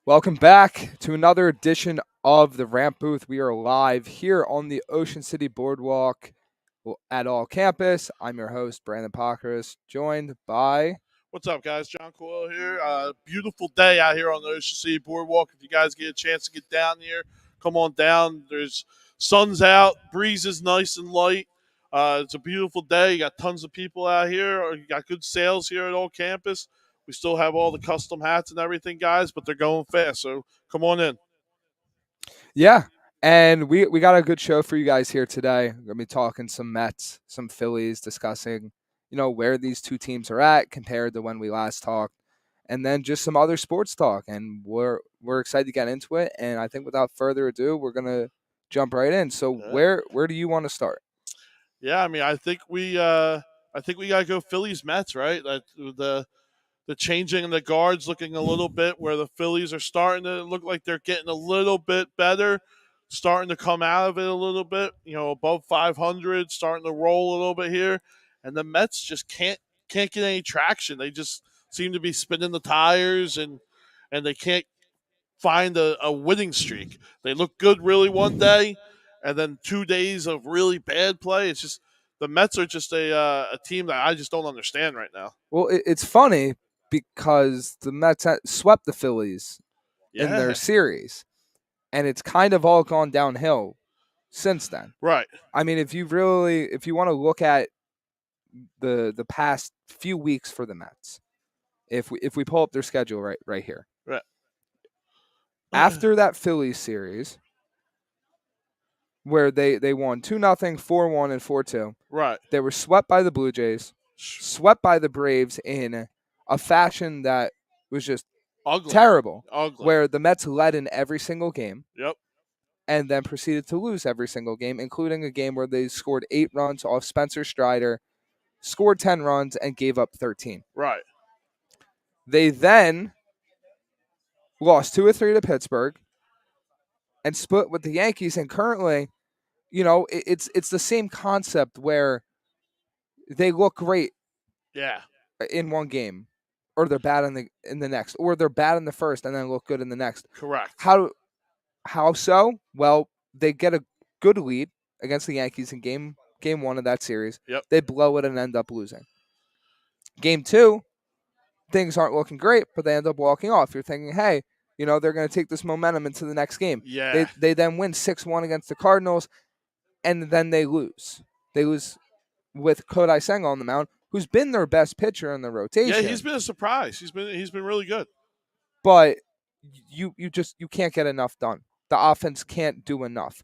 Welcome back to another edition of the Rant Booth. We are live here on the Ocean City Boardwalk at All Campus. I'm your host, Brandon Pockris, joined by... What's up, guys? John Coyle here. Beautiful day out here on the Ocean City Boardwalk. If you guys get a chance to get down here, come on down. There's sun's out, breeze is nice and light. It's a beautiful day. You got tons of people out here. You got good sales here at Old Campus. We still have all the custom hats and everything, guys, but they're going fast. So come on in. Yeah, and we got a good show for you guys here today. We're going to be talking some Mets, some Phillies, discussing, where these two teams are at compared to when we last talked, and then just some other sports talk. And we're excited to get into it. And I think without further ado, we're going to jump right in. So where do you want to start? Yeah, I mean, I think we got to go Phillies Mets, right? The changing of the guards looking a little bit where the Phillies are starting to look like they're getting a little bit better, starting to come out of it a little bit, above 500, starting to roll a little bit here. And the Mets just can't get any traction. They just seem to be spinning the tires and they can't find a winning streak. They look good really one day, and then 2 days of really bad play. It's just the Mets are just a team that I just don't understand right now. Well, it's funny because the Mets swept the Phillies in their series, and it's kind of all gone downhill since then. Right. I mean, if you want to look at the past few weeks for the Mets, if we pull up their schedule right here. Right. After that Phillies series where they won 2-0, 4-1, and 4-2. Right. They were swept by the Blue Jays, swept by the Braves in a fashion that was just ugly. Terrible. Ugly. Where the Mets led in every single game. Yep. And then proceeded to lose every single game, including a game where they scored 8 runs off Spencer Strider, scored 10 runs, and gave up 13. Right. They then lost 2 or 3 to Pittsburgh and split with the Yankees. And currently, it's the same concept where they look great in one game, or they're bad in the next, or they're bad in the first and then look good in the next. Correct. How so? Well, they get a good lead against the Yankees in game 1 of that series. Yep. They blow it and end up losing. Game 2, things aren't looking great, but they end up walking off. You're thinking, hey, they're going to take this momentum into the next game. Yeah. They then win 6-1 against the Cardinals, and then they lose. They lose with Kodai Senga on the mound, who's been their best pitcher in the rotation. Yeah, he's been a surprise. He's been really good. But you can't get enough done. The offense can't do enough.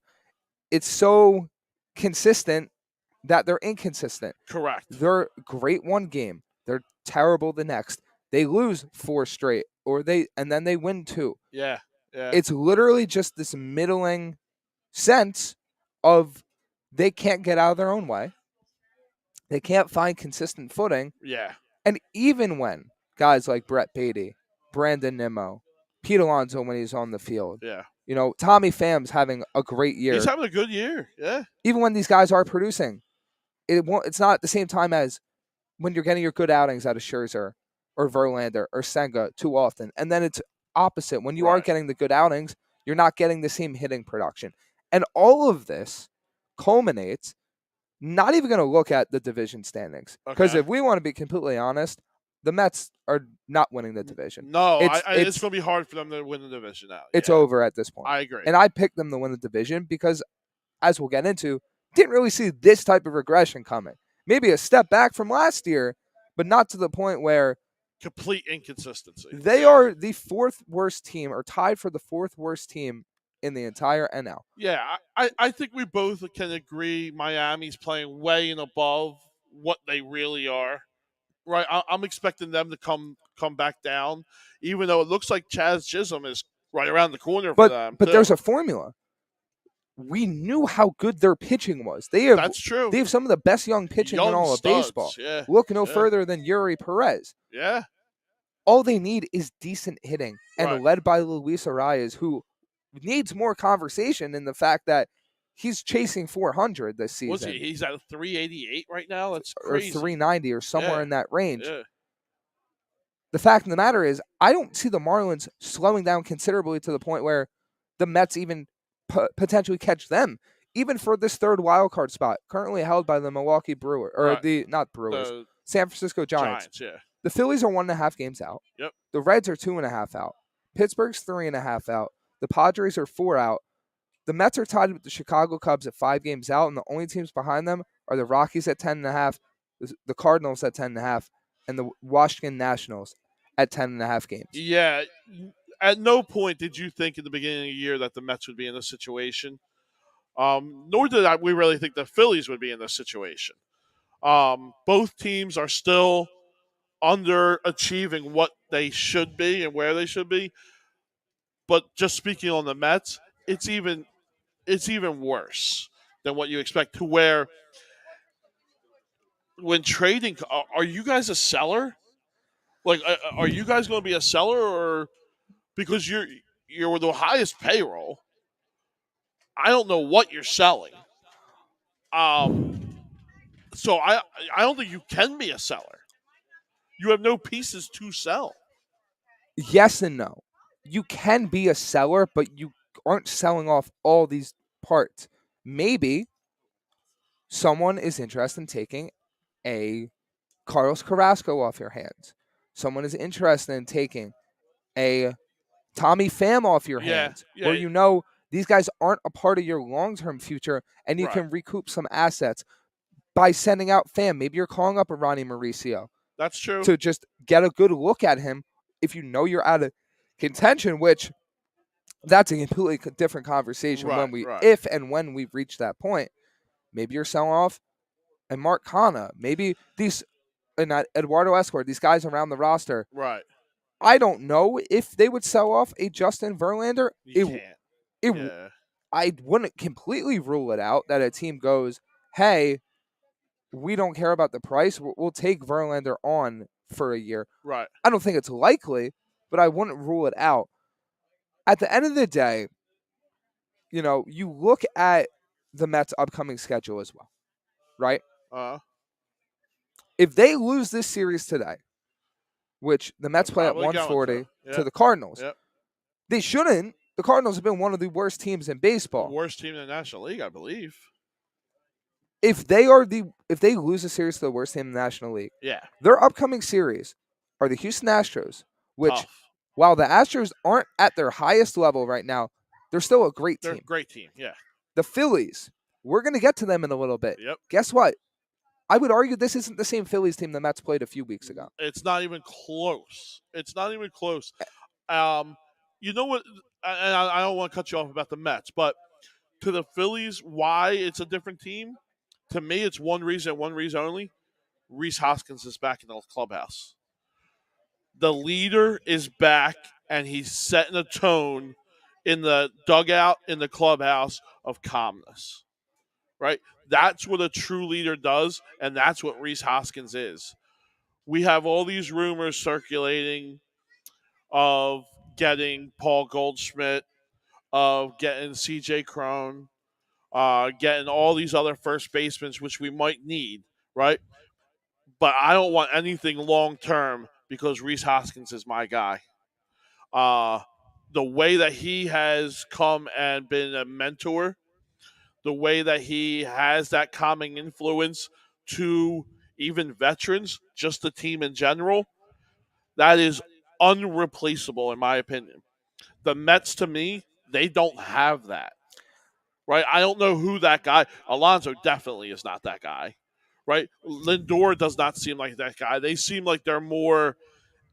It's so consistent that they're inconsistent. Correct. They're great one game. They're terrible the next. They lose 4 straight, and then they win 2. Yeah. It's literally just this middling sense of they can't get out of their own way. They can't find consistent footing. Yeah. And even when guys like Brett Beatty, Brandon Nimmo, Pete Alonso when he's on the field. Yeah. Tommy Pham's having a great year. He's having a good year. Yeah. Even when these guys are producing, it's not at the same time as when you're getting your good outings out of Scherzer or Verlander or Senga too often. And then it's opposite. When you are getting the good outings, you're not getting the same hitting production. And all of this culminates, not even going to look at the division standings. Because if we want to be completely honest, the Mets are not winning the division. No, it's going to be hard for them to win the division now. It's over at this point. I agree. And I picked them to win the division because, as we'll get into, didn't really see this type of regression coming. Maybe a step back from last year, but not to the point where complete inconsistency. They are the 4th worst team, or tied for the 4th worst team in the entire NL. Yeah, I think we both can agree Miami's playing way and above what they really are. Right, I'm expecting them to come back down, even though it looks like Chaz Chisholm is right around the corner for them. But there's a formula. We knew how good their pitching was. That's true. They have some of the best young pitching in all of baseball. Yeah. Look no further than Yuri Perez. Yeah. All they need is decent hitting, and led by Luis Arias, who needs more conversation in the fact that he's chasing 400 this season. What's he? He's at 388 right now. That's crazy. Or 390 or somewhere in that range. Yeah. the fact of the matter is, I don't see the Marlins slowing down considerably to the point where the Mets even potentially catch them, even for this third wild card spot, currently held by the Milwaukee Brewers, or Right. the not Brewers, The San Francisco Giants. Giants, yeah. The Phillies are 1.5 games out. Yep. The Reds are 2.5 out. Pittsburgh's 3.5 out. The Padres are 4 out. The Mets are tied with the Chicago Cubs at 5 games out, and the only teams behind them are the Rockies at 10.5, the Cardinals at 10.5, and the Washington Nationals at 10.5 games. Yeah. At no point did you think in the beginning of the year that the Mets would be in this situation. Nor did we really think the Phillies would be in this situation. Both teams are still underachieving what they should be and where they should be. But just speaking on the Mets, it's even worse than what you expect. To where when trading, are you guys a seller? Like, are you guys going to be a seller, or because you're the highest payroll? I don't know what you're selling. So I don't think you can be a seller. You have no pieces to sell. Yes and no. You can be a seller, but you aren't selling off all these parts. Maybe someone is interested in taking a Carlos Carrasco off your hands. Someone is interested in taking a Tommy Pham off your hands, where you know these guys aren't a part of your long-term future, and you can recoup some assets by sending out Pham. Maybe you're calling up a Ronnie Mauricio. That's true. To just get a good look at him if you know you're out of contention, which that's a completely different conversation if and when we reach that point. Maybe you're selling off and Mark Canha, maybe these and Eduardo Escobar, these guys around the roster. Right. I don't know if they would sell off a Justin Verlander. I wouldn't completely rule it out that a team goes, hey, we don't care about the price. We'll take Verlander on for a year. Right. I don't think it's likely, but I wouldn't rule it out. At the end of the day, you look at the Mets' upcoming schedule as well, right? If they lose this series today, which the Mets play at 140 to the Cardinals, they shouldn't. The Cardinals have been one of the worst teams in baseball. The worst team in the National League, I believe. If they lose a series to the worst team in the National League, their upcoming series are the Houston Astros, which, while the Astros aren't at their highest level right now, they're still a great team. They're a great team, yeah. The Phillies, we're going to get to them in a little bit. Yep. Guess what? I would argue this isn't the same Phillies team the Mets played a few weeks ago. It's not even close. You know what? And I don't want to cut you off about the Mets, but to the Phillies, why it's a different team? To me, it's one reason only. Rhys Hoskins is back in the clubhouse. The leader is back, and he's setting a tone in the dugout, in the clubhouse, of calmness. Right? That's what a true leader does, and that's what Rhys Hoskins is. We have all these rumors circulating of getting Paul Goldschmidt, of getting CJ Cron, getting all these other first basemen, which we might need, right? But I don't want anything long term because Rhys Hoskins is my guy. The way that he has come and been a mentor, the way that he has that calming influence to even veterans, just the team in general, that is unreplaceable in my opinion. The Mets, to me, they don't have that. Right? I don't know who that guy. Alonso definitely is not that guy. Right? Lindor does not seem like that guy. They seem like they're more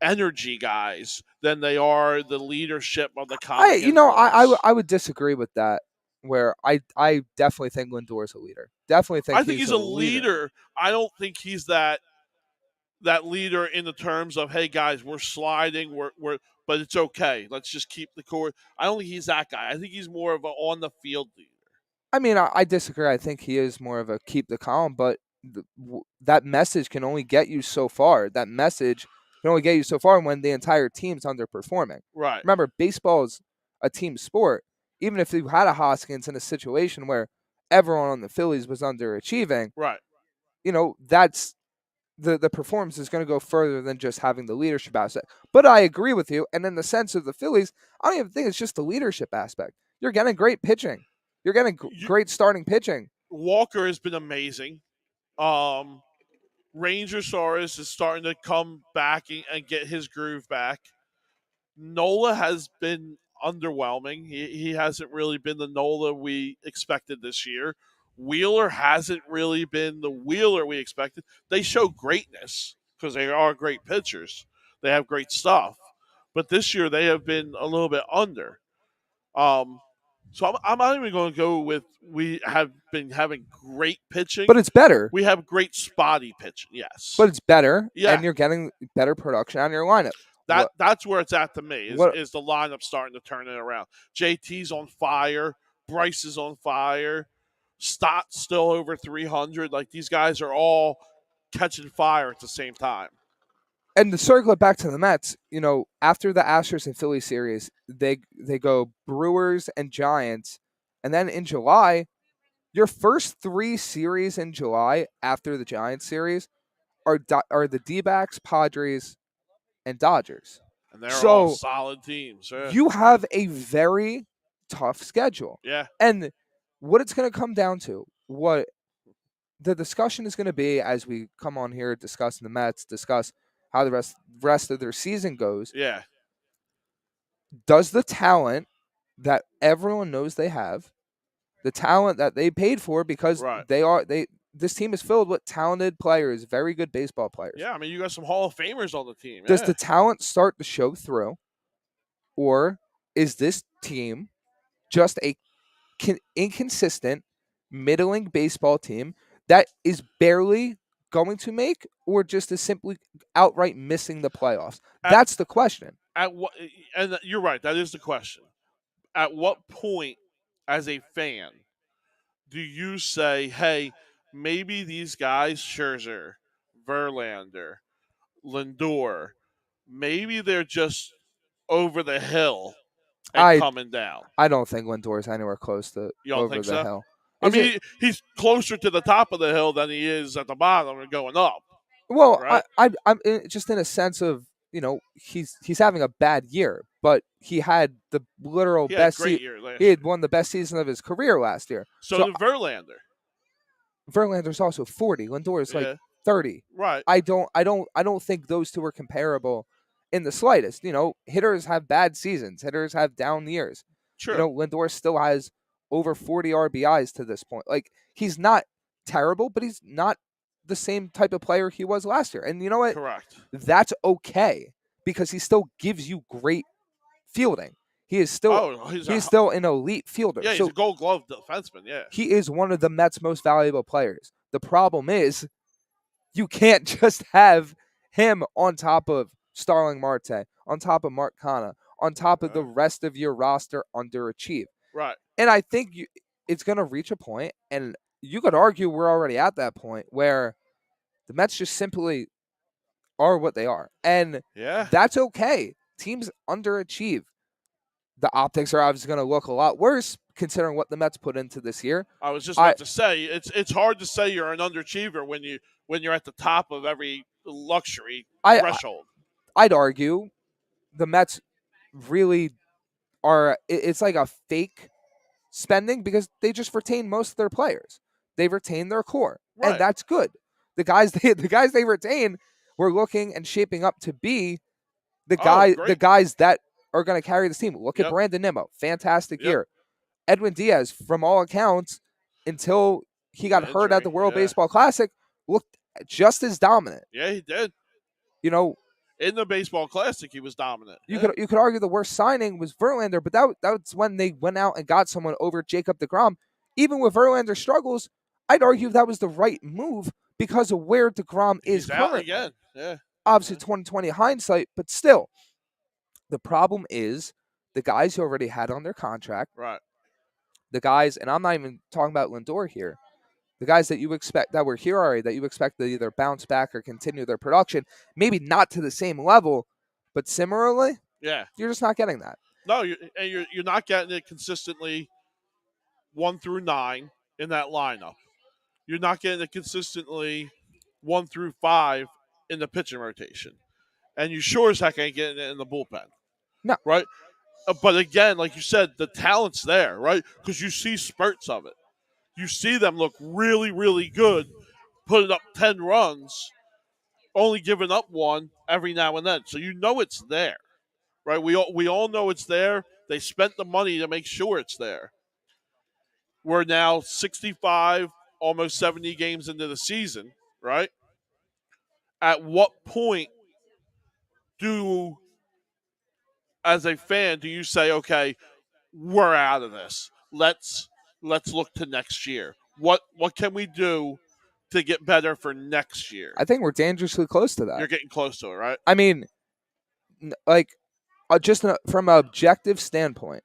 energy guys than they are the leadership of the comic. I would disagree with that. Where I definitely think Lindor is a leader. Definitely think he's a leader. I don't think he's that leader in the terms of, hey guys, we're sliding, but it's okay. Let's just keep the core. I don't think he's that guy. I think he's more of an on the field leader. I mean, I disagree. I think he is more of a keep the calm, but that message can only get you so far. That message can only get you so far when the entire team's underperforming. Right. Remember, baseball is a team sport. Even if you had a Hoskins in a situation where everyone on the Phillies was underachieving, right? That's the performance is going to go further than just having the leadership aspect. But I agree with you. And in the sense of the Phillies, I don't even think it's just the leadership aspect. You're getting great pitching. You're getting You, great starting pitching. Walker has been amazing. Um, Ranger Suarez is starting to come back and get his groove back. Nola has been underwhelming. He hasn't really been the Nola we expected this year. Wheeler hasn't really been the Wheeler we expected. They show greatness because they are great pitchers. They have great stuff. But this year they have been a little bit under. Um, so I'm not even going to go with we have been having great pitching. But it's better. We have great spotty pitching, yes. But it's better, Yeah. and you're getting better production on your lineup. That's where it's at to me, What- is the lineup starting to turn it around. JT's on fire. Bryce is on fire. Stott's still over 300. Like, these guys are all catching fire at the same time. And to circle it back to the Mets, after the Astros and Phillies series, they go Brewers and Giants, and then in July, your first 3 series in July after the Giants series are the D-backs, Padres, and Dodgers. And they're So all solid teams. Yeah. you have a very tough schedule. Yeah. And what it's going to come down to, what the discussion is going to be as we come on here discussing the Mets, discuss how the rest of their season goes. Yeah. Does the talent that everyone knows they have, the talent that they paid for, because Right. this team is filled with talented players, very good baseball players. Yeah, I mean, you got some Hall of Famers on the team. Does Yeah. the talent start to show through, or is this team just a inconsistent, middling baseball team that is barely going to make, or just is simply outright missing the playoffs? That's the question. At what? And you're right. That is the question. At what point, as a fan, do you say, "Hey, maybe these guys, Scherzer, Verlander, Lindor, maybe they're just over the hill and coming down"? I don't think Lindor is anywhere close to You don't over think the so? hill. I mean, he's closer to the top of the hill than he is at the bottom and going up. Well, right? I'm just in a sense of he's having a bad year, but he had the literal He had a best great year last He year. had won the best season of his career last year. So did Verlander. Verlander's also 40. Lindor is Yeah. like 30. Right. I don't think those two are comparable in the slightest. Hitters have bad seasons. Hitters have down years. True. Lindor still has over 40 RBIs to this point. Like, he's not terrible, but he's not the same type of player he was last year. And you know what? Correct. That's okay, because he still gives you great fielding. He is still he's still an elite fielder. Yeah, he's a Gold Glove defenseman. Yeah. He is one of the Mets' most valuable players. The problem is, you can't just have him on top of Starling Marte, on top of Mark Canha, on top of the rest of your roster underachieve. Right. And I think it's going to reach a point, and you could argue we're already at that point, where the Mets just simply are what they are. And that's okay. Teams underachieve. The optics are obviously going to look a lot worse considering what the Mets put into this year. I was just about to say, it's hard to say you're an underachiever when you're at the top of every luxury threshold. I'd argue the Mets really are. It's like a fake spending, because they just retain most of their players. They retain their core, and that's good. The guys they retain were looking and shaping up to be the guys that are going to carry this team. Look at Brandon Nimmo, fantastic year. Edwin Diaz, from all accounts, until he got hurt at the World Baseball Classic, looked just as dominant. Yeah, he did. In the Baseball Classic, he was dominant. You could argue the worst signing was Verlander, but that's when they went out and got someone over Jacob deGrom. Even with Verlander's struggles, I'd argue that was the right move because of where deGrom is currently. Again. Yeah. Obviously, 2020 hindsight, but still. The problem is the guys you already had on their contract. Right. The guys, and I'm not even talking about Lindor here, the guys that you expect that were here already, that you expect to either bounce back or continue their production, maybe not to the same level, but similarly, you're just not getting that. No, you're not getting it consistently 1 through 9 in that lineup. You're not getting it consistently 1 through 5 in the pitching rotation. And you sure as heck ain't getting it in the bullpen. No. Right? But again, like you said, the talent's there, right? Because you see spurts of it. You see them look really, really good, putting up 10 runs, only giving up one every now and then. So you know it's there, right? We all know it's there. They spent the money to make sure it's there. We're now 65, almost 70 games into the season, right? At what point do, as a fan, do you say, okay, we're out of this. Let's look to next year. What can we do to get better for next year? I think we're dangerously close to that. You're getting close to it, right? I mean, like, just from an objective standpoint,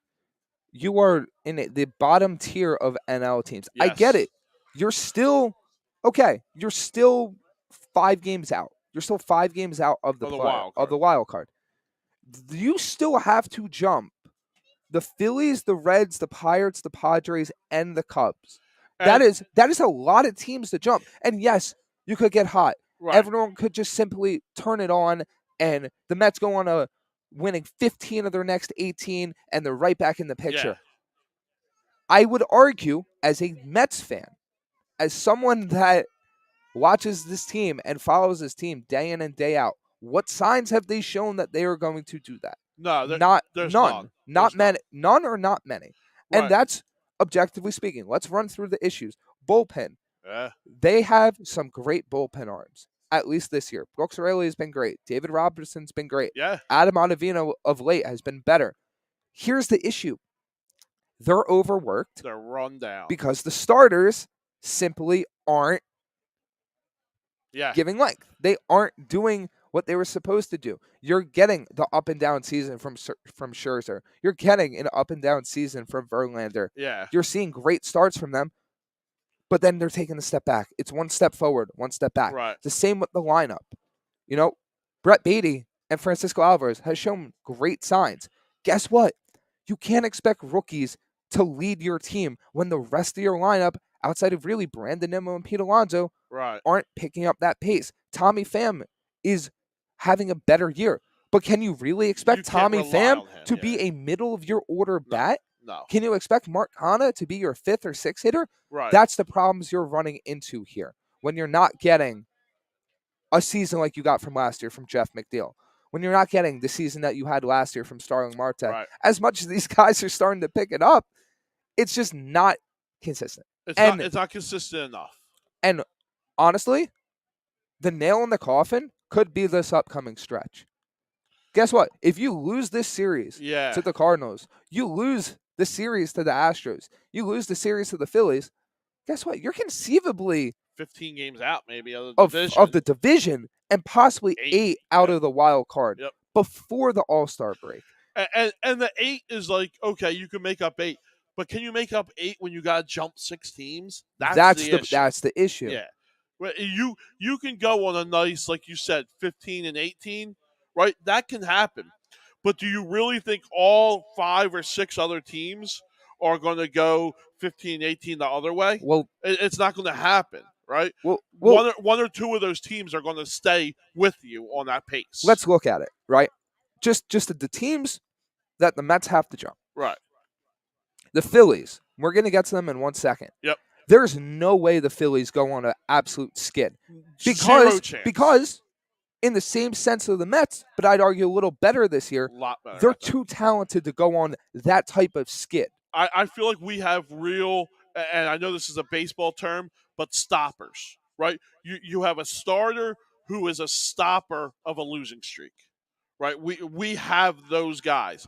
you are in the bottom tier of NL teams. Yes. I get it. You're still okay. You're still 5 games out. You're still 5 games out of the wild card. You still have to jump the Phillies, the Reds, the Pirates, the Padres, and the Cubs. That is a lot of teams to jump. And yes, you could get hot. Right. Everyone could just simply turn it on, and the Mets go on a winning 15 of their next 18, and they're right back in the picture. Yeah. I would argue, as a Mets fan, as someone that watches this team and follows this team day in and day out, what signs have they shown that they are going to do that? No, there's none. Not many. None or not many. Right. And that's objectively speaking. Let's run through the issues. Bullpen. Yeah. They have some great bullpen arms, at least this year. Brooks Raley has been great. David Robertson's been great. Yeah. Adam Ottavino of late has been better. Here's the issue. They're overworked. They're run down. Because the starters simply aren't giving length. They aren't doing what they were supposed to do. You're getting the up and down season from Scherzer. You're getting an up and down season from Verlander. Yeah. You're seeing great starts from them, but then they're taking a step back. It's one step forward, one step back. Right. The same with the lineup. You know, Brett Beatty and Francisco Alvarez has shown great signs. Guess what? You can't expect rookies to lead your team when the rest of your lineup, outside of really Brandon Nimmo and Pete Alonso, aren't picking up that pace. Tommy Pham is having a better year. But can you really expect Tommy Pham to be a middle-of-your-order bat? No. Can you expect Mark Hanna to be your 5th or 6th hitter? Right. That's the problems you're running into here when you're not getting a season like you got from last year from Jeff McNeil. When you're not getting the season that you had last year from Starling Marte. Right. As much as these guys are starting to pick it up, it's just not consistent. It's not consistent enough. And honestly, the nail in the coffin could be this upcoming stretch. Guess what? If you lose this series to the Cardinals, you lose the series to the Astros, you lose the series to the Phillies, guess what? You're conceivably 15 games out maybe of the division and possibly 8 out of the wild card before the All-Star break. And the 8 is like, okay, you can make up 8. But can you make up 8 when you got to jump 6 teams? That's the issue. Yeah. You can go on a nice, like you said, 15 and 18, right? That can happen. But do you really think all 5 or 6 other teams are going to go 15, 18 the other way? Well, it's not going to happen, right? Well, one or two of those teams are going to stay with you on that pace. Let's look at it, right? Just the teams that the Mets have to jump. Right. The Phillies, we're going to get to them in 1 second. Yep. There's no way the Phillies go on an absolute skid. Zero chance. Because in the same sense of the Mets, but I'd argue a little better this year, a lot better, they're too talented to go on that type of skid. I feel like we have real, and I know this is a baseball term, but stoppers, right? You have a starter who is a stopper of a losing streak, right? We have those guys.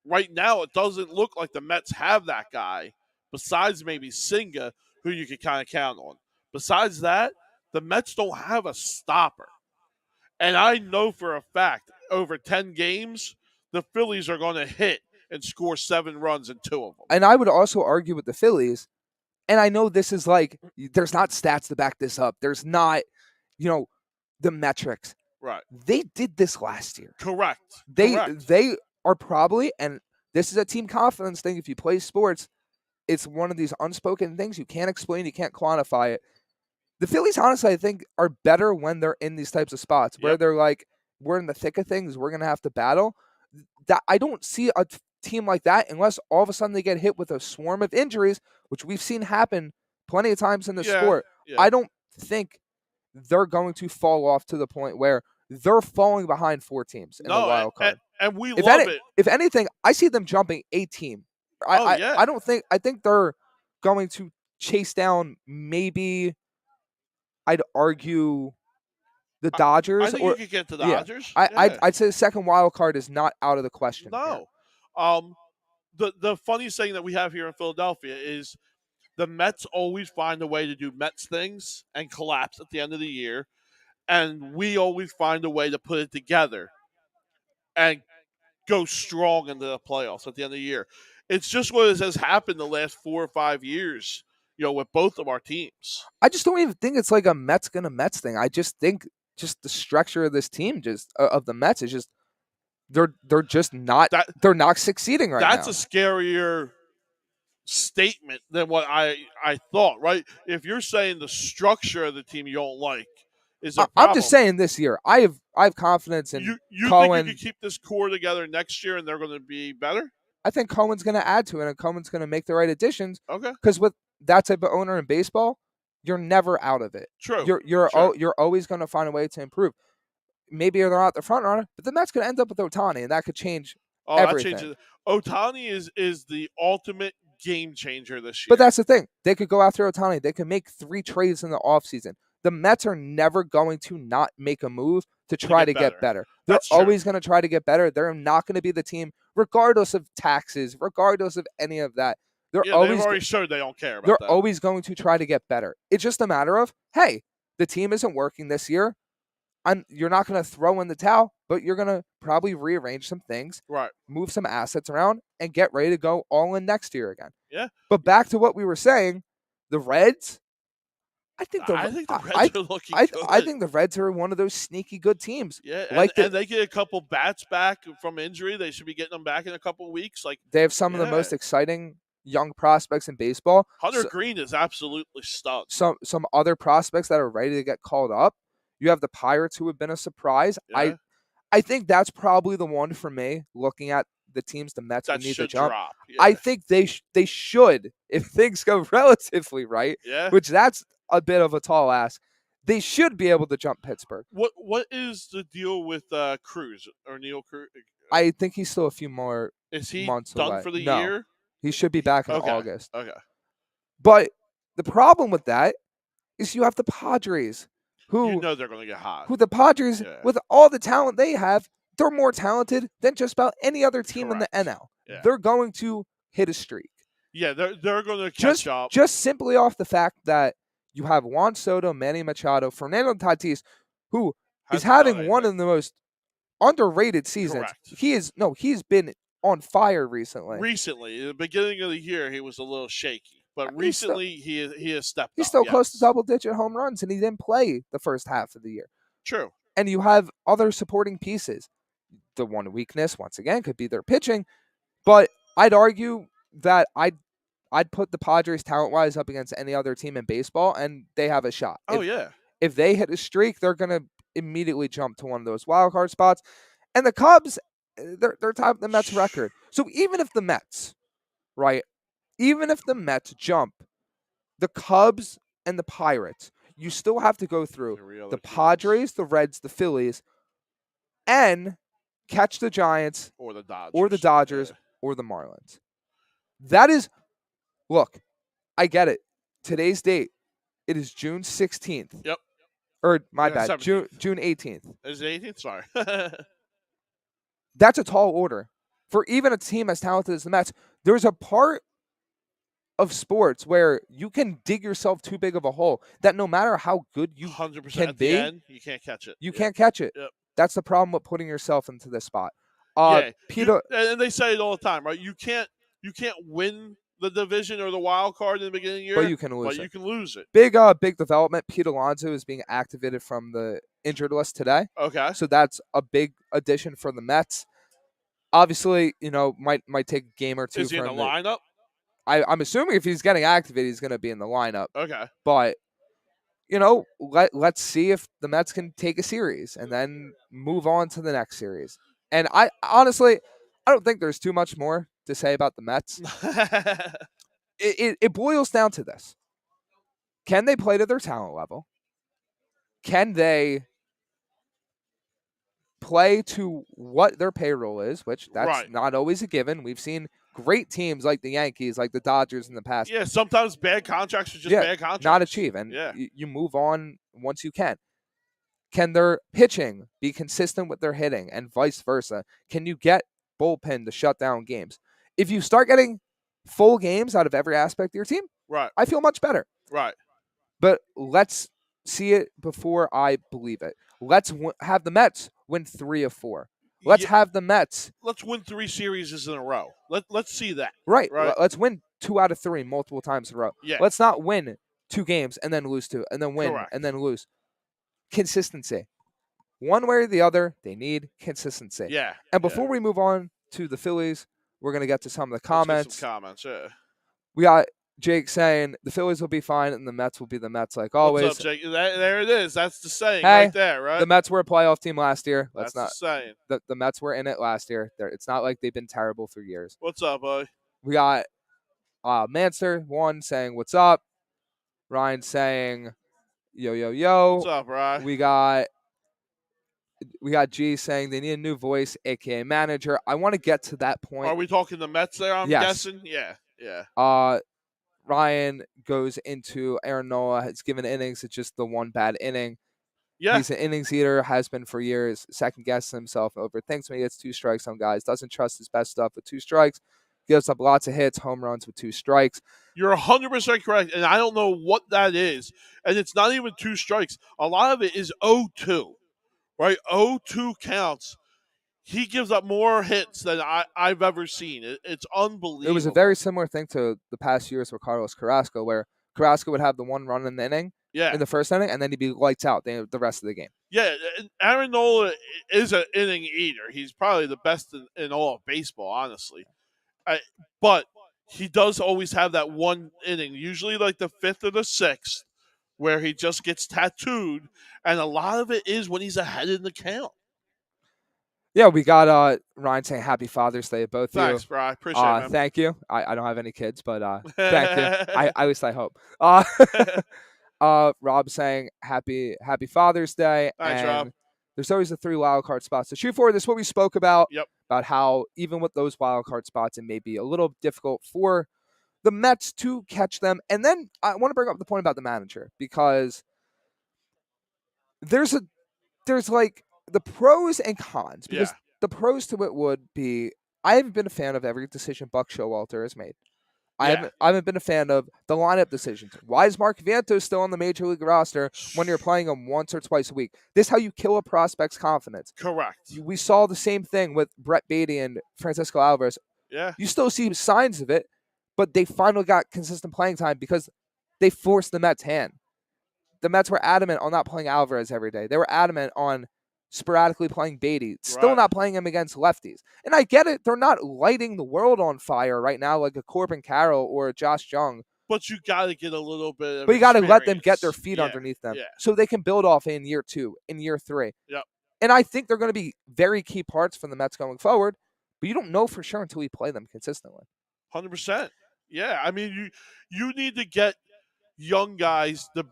Right now, it doesn't look like the Mets have that guy, besides maybe Singa, who you can kind of count on. Besides that, the Mets don't have a stopper. And I know for a fact, over 10 games, the Phillies are going to hit and score 7 runs in 2 of them. And I would also argue with the Phillies, and I know this is like, there's not stats to back this up. There's not, the metrics. Right. They did this last year. Correct. They are probably, and this is a team confidence thing. If you play sports, it's one of these unspoken things you can't explain, you can't quantify it. The Phillies, honestly, I think, are better when they're in these types of spots where Yep. they're like, we're in the thick of things. We're gonna have to battle. That I don't see a team like that unless all of a sudden they get hit with a swarm of injuries, which we've seen happen plenty of times in the Yeah. sport. Yeah. I don't think they're going to fall off to the point where they're falling behind 4 teams in the No, wild card. and we If love any, it. if anything, I see them jumping a team. Oh yeah. I don't think I think they're going to chase down maybe I'd argue the I Dodgers think you or could get to the yeah. Dodgers. I'd say the second wild card is not out of the question here. No. The funniest thing that we have here in Philadelphia is the Mets always find a way to do Mets things and collapse at the end of the year, and we always find a way to put it together and go strong into the playoffs at the end of the year. It's just what has happened the last 4 or 5 years, with both of our teams. I just don't even think it's like a Mets gonna Mets thing. I just think just the structure of this team, just of the Mets, is just they're just not That they're not succeeding right that's now. a scarier statement than what I thought. Right? If you're saying the structure of the team you don't like is a problem, I'm just saying this year, I have confidence in you think Cohen. you could keep this core together next year and they're going to be better? I think Cohen's going to add to it, and Cohen's going to make the right additions. Okay, Because with that type of owner in baseball, you're never out of it. true. You're always going to find a way to improve. Maybe they're not the front runner, but the Mets could end up with Ohtani, and that could change everything. That changes. Ohtani is the ultimate game changer this year. But that's the thing. They could go after Ohtani. They could make 3 trades in the offseason. The Mets are never going to not make a move to try to get better. They're always going to try to get better. They're not going to be the team, regardless of taxes, regardless of any of that. They've already showed they don't care about that. They're always going to try to get better. It's just a matter of, hey, the team isn't working this year. You're not going to throw in the towel, but you're going to probably rearrange some things, right? Move some assets around, and get ready to go all in next year again. Yeah. But back to what we were saying, the Reds. I think the Reds are looking good. I think the Reds are one of those sneaky good teams. Yeah, and they get a couple bats back from injury. They should be getting them back in a couple weeks. They have some of the most exciting young prospects in baseball. Hunter Green is absolutely stud. Some other prospects that are ready to get called up. You have the Pirates, who have been a surprise. Yeah. I think that's probably the one for me, looking at the teams the Mets that need to jump. Drop. Yeah. I think they should, if things go relatively right, which that's a bit of a tall ask, they should be able to jump Pittsburgh. What is the deal with Cruz or Neil Cruz? I think he's still a few more Is he months done away. for the No, year? He should be back in August. Okay. But the problem with that is you have the Padres, who they're going to get hot. Who the Padres, with all the talent they have, they're more talented than just about any other team in the NL. Yeah. They're going to hit a streak. Yeah, they're going to catch up. Just simply off the fact that you have Juan Soto, Manny Machado, Fernando Tatis, who is having one of the most underrated seasons. Correct. He's been on fire recently. Recently, at the beginning of the year, he was a little shaky, but recently he has stepped up. He's still close to double-digit home runs, and he didn't play the first half of the year. True. And you have other supporting pieces. The one weakness, once again, could be their pitching, but I'd argue that I'd put the Padres talent-wise up against any other team in baseball, and they have a shot. If they hit a streak, they're going to immediately jump to one of those wild card spots. And the Cubs, they're top of the Mets record. So even if the Mets, jump the Cubs and the Pirates, you still have to go through the Padres, the Reds, the Phillies, and catch the Giants or the Dodgers or the Marlins. That is, look, I get it. Today's date, it is June 16th. Yep. Or my bad, 17th. June 18th. Is it 18th? Sorry. That's a tall order for even a team as talented as the Mets. There's a part of sports where you can dig yourself too big of a hole that no matter how good you 100% can at be, the end, you can't catch it. You can't catch it. Yep. That's the problem with putting yourself into this spot. Peter, and they say it all the time, right? You can't win the division or the wild card in the beginning of the year, but you can lose it. Big development. Pete Alonso is being activated from the injured list today. Okay. So that's a big addition for the Mets. Obviously, might take a game or two. Is he in the lineup? I'm assuming if he's getting activated, he's going to be in the lineup. Okay. But, let's see if the Mets can take a series and then move on to the next series. And I honestly, I don't think there's too much more to say about the Mets. It boils down to this: can they play to their talent level? Can they play to what their payroll is, which that's Right. not always a given. We've seen great teams like the Yankees, like the Dodgers in the past. Yeah, sometimes bad contracts are just bad contracts. Not achieve, and you move on once you can. Can their pitching be consistent with their hitting and vice versa? Can you get bullpen to shut down games? If you start getting full games out of every aspect of your team, Right. I feel much better. Right. But let's see it before I believe it. Let's have the Mets win 3 of 4. Let's have the Mets. Let's win 3 series in a row. Let's see that. Right. Right. Let's win 2 out of 3 multiple times in a row. Yeah. Let's not win 2 games and then lose 2, and then win Correct. and then lose. Consistency. One way or the other, they need consistency. Yeah. And before we move on to the Phillies, we're going to get to some of the comments. Let's get some comments, yeah. We got Jake saying the Phillies will be fine and the Mets will be the Mets like always. What's up, Jake? There it is. That's the saying hey, right there, right? The Mets were a playoff team last year. That's the saying. The Mets were in it last year. It's not like they've been terrible for years. What's up, buddy? We got Manster 1 saying, what's up? Ryan saying, yo, yo, yo. What's up, Ryan? We got G saying they need a new voice, a.k.a. manager. I want to get to that point. Are we talking the Mets there, I'm guessing? Yeah. Ryan goes into Aaron Nola has given innings. It's just the one bad inning. Yeah. He's an innings eater, has been for years. Second guesses himself, overthinks when he gets 2 strikes on guys. Doesn't trust his best stuff with 2 strikes. Gives up lots of hits, home runs with 2 strikes. You're 100% correct, and I don't know what that is. And it's not even 2 strikes. A lot of it is 0-2, right? 0-2 counts. He gives up more hits than I've ever seen. It's unbelievable. It was a very similar thing to the past years with Carlos Carrasco, where Carrasco would have the 1 run in the inning, in the first inning, and then he'd be lights out the rest of the game. Yeah, Aaron Nola is an inning eater. He's probably the best in all of baseball, honestly. But he does always have that 1 inning, usually like the 5th or the 6th, where he just gets tattooed, and a lot of it is when he's ahead in the count. Yeah, we got Ryan saying Happy Father's Day to both of you. Thanks, bro. I appreciate it, man. Thank you. I don't have any kids, but thank you. At least I hope. Rob saying Happy Father's Day. Thanks, and Rob. There's always the 3 wild card spots to shoot for. This is what we spoke about. Yep. About how even with those wild card spots, it may be a little difficult for the Mets to catch them. And then I want to bring up the point about the manager, because there's like the pros and cons. Because the pros to it would be, I haven't been a fan of every decision Buck Showalter has made. I haven't been a fan of the lineup decisions. Why is Mark Vientos still on the major league roster when you're playing him once or twice a week? This is how you kill a prospect's confidence. Correct. We saw the same thing with Brett Beatty and Francisco Alvarez. Yeah. You still see signs of it, but they finally got consistent playing time because they forced the Mets' hand. The Mets were adamant on not playing Alvarez every day. They were adamant on sporadically playing Beatty, still not playing him against lefties. And I get it. They're not lighting the world on fire right now like a Corbin Carroll or a Josh Jung. But you got to get a little bit of But you got to let them get their feet underneath them Yeah. so they can build off in year 2, in year 3. Yep. And I think they're going to be very key parts for the Mets going forward, but you don't know for sure until you play them consistently. 100%. Yeah, I mean, you need to get young guys. The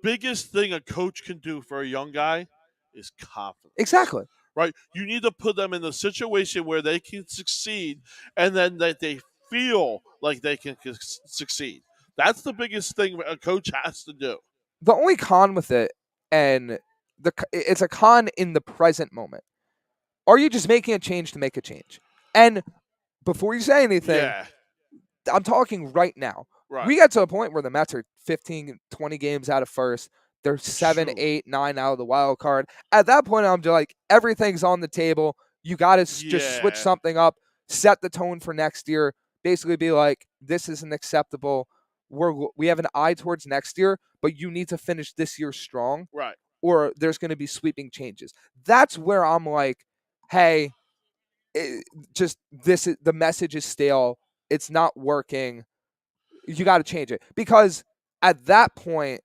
biggest thing a coach can do for a young guy is confidence. Exactly. Right? You need to put them in a situation where they can succeed, and then that they feel like they can succeed. That's the biggest thing a coach has to do. The only con with it, and it's a con in the present moment, are you just making a change to make a change? And before you say anything, I'm talking right now. Right. We get to a point where the Mets are 15, 20 games out of first. They're 7, 8, 9 out of the wild card. At that point, I'm just like, everything's on the table. You got to just switch something up, set the tone for next year, basically be like, this isn't acceptable. We have an eye towards next year, but you need to finish this year strong. Right. Or there's going to be sweeping changes. That's where I'm like, hey, the message is stale. It's not working. You got to change it. Because at that point,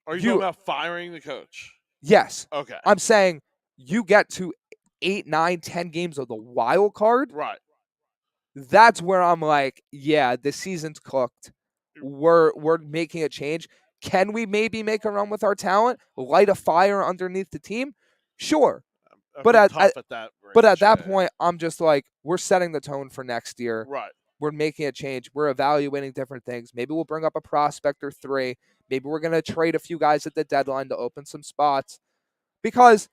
Are you talking about firing the coach? Yes. Okay. I'm saying you get to 8, 9, 10 games of the wild card. Right. That's where I'm like, yeah, the season's cooked. We're making a change. Can we maybe make a run with our talent? Light a fire underneath the team? Sure. But Be at tough at that that range, point, I'm just like, we're setting the tone for next year. Right. We're making a change. We're evaluating different things. Maybe we'll bring up a prospect or 3. Maybe we're going to trade a few guys at the deadline to open some spots. Because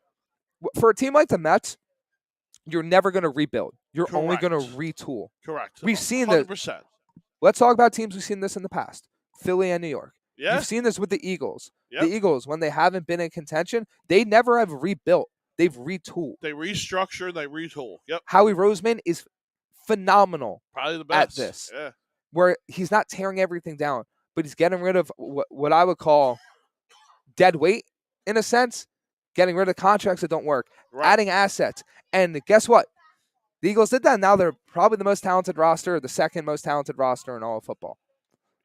for a team like the Mets, you're never going to rebuild. You're only going to retool. Correct. We've seen 100%. this. Let's talk about teams we've seen this in the past. Philly and New York. Yeah. You've seen this with the Eagles. Yep. The Eagles, when they haven't been in contention, they never have rebuilt. They've retooled. They restructure, they retool. Yep. Howie Roseman is phenomenal probably the best at this. Yeah. Where he's not tearing everything down, but he's getting rid of what I would call dead weight, in a sense, getting rid of contracts that don't work, adding assets. And guess what? The Eagles did that, and now they're probably the most talented roster, the second most talented roster in all of football.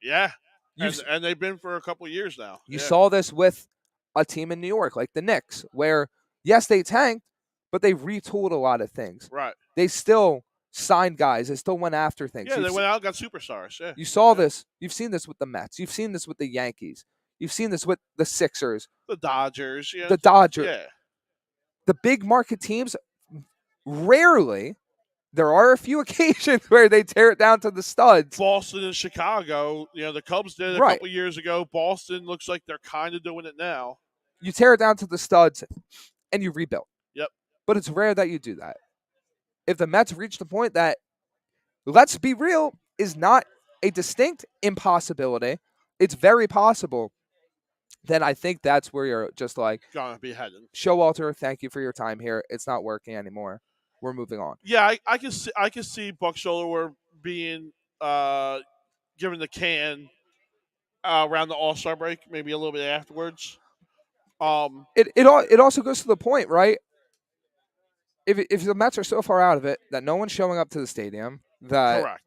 Yeah. And they've been for a couple of years now. You saw this with a team in New York, like the Knicks, where, yes, they tanked, but they retooled a lot of things. Right. They still signed guys. They still went after things. Yeah, they went out and got superstars. Yeah. You saw this. You've seen this with the Mets. You've seen this with the Yankees. You've seen this with the Sixers. The Dodgers. Yeah. The Dodgers. Yeah. The big market teams, rarely, there are a few occasions where they tear it down to the studs. Boston and Chicago, the Cubs did a couple years ago. Boston looks like they're kind of doing it now. You tear it down to the studs, and you rebuild. Yep. But it's rare that you do that. If the Mets reach the point that, let's be real, is not a distinct impossibility, it's very possible, then I think that's where you're just like, gonna be heading. Showalter, thank you for your time here. It's not working anymore. We're moving on. Yeah, I can see Buck Showalter being given the can around the All-Star break, maybe a little bit afterwards. It also goes to the point, right? If the Mets are so far out of it that no one's showing up to the stadium, that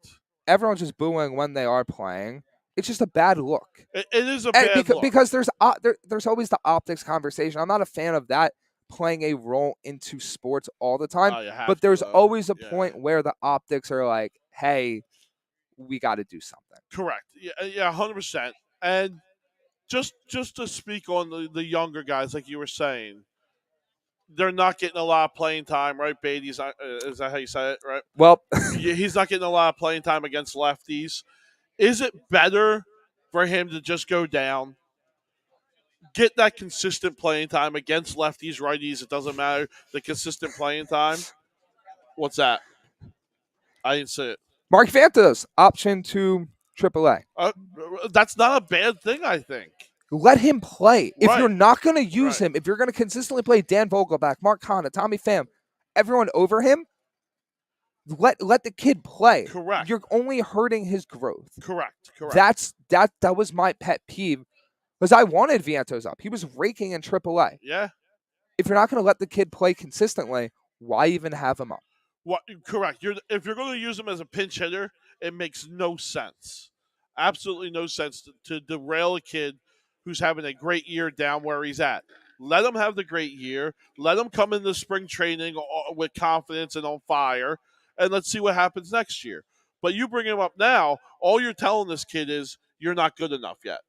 everyone's just booing when they are playing, it's just a bad look. It is a bad look. Because there's always the optics conversation. I'm not a fan of that playing a role into sports all the time. But there's always a point where the optics are like, hey, we got to do something. Correct. Yeah, 100%. And just to speak on the younger guys, like you were saying, they're not getting a lot of playing time, right? Beatty's is that how you say it, right? Well, he's not getting a lot of playing time against lefties. Is it better for him to just go down, get that consistent playing time against lefties, righties? It doesn't matter. The consistent playing time. What's that? I didn't see it. Mark Vanta's option to AAA. That's not a bad thing, I think. Let him play. If you're not going to use him, if you're going to consistently play Dan Vogelbach, Mark Hanna, Tommy Pham, everyone over him, let the kid play. Correct. You're only hurting his growth. Correct. That was my pet peeve, because I wanted Vientos up. He was raking in AAA. Yeah. If you're not going to let the kid play consistently, why even have him up? Correct. If you're going to use him as a pinch hitter, it makes no sense. Absolutely no sense to derail a kid who's having a great year down where he's at. Let him have the great year. Let him come into spring training with confidence and on fire, and let's see what happens next year. But you bring him up now, all you're telling this kid is you're not good enough yet.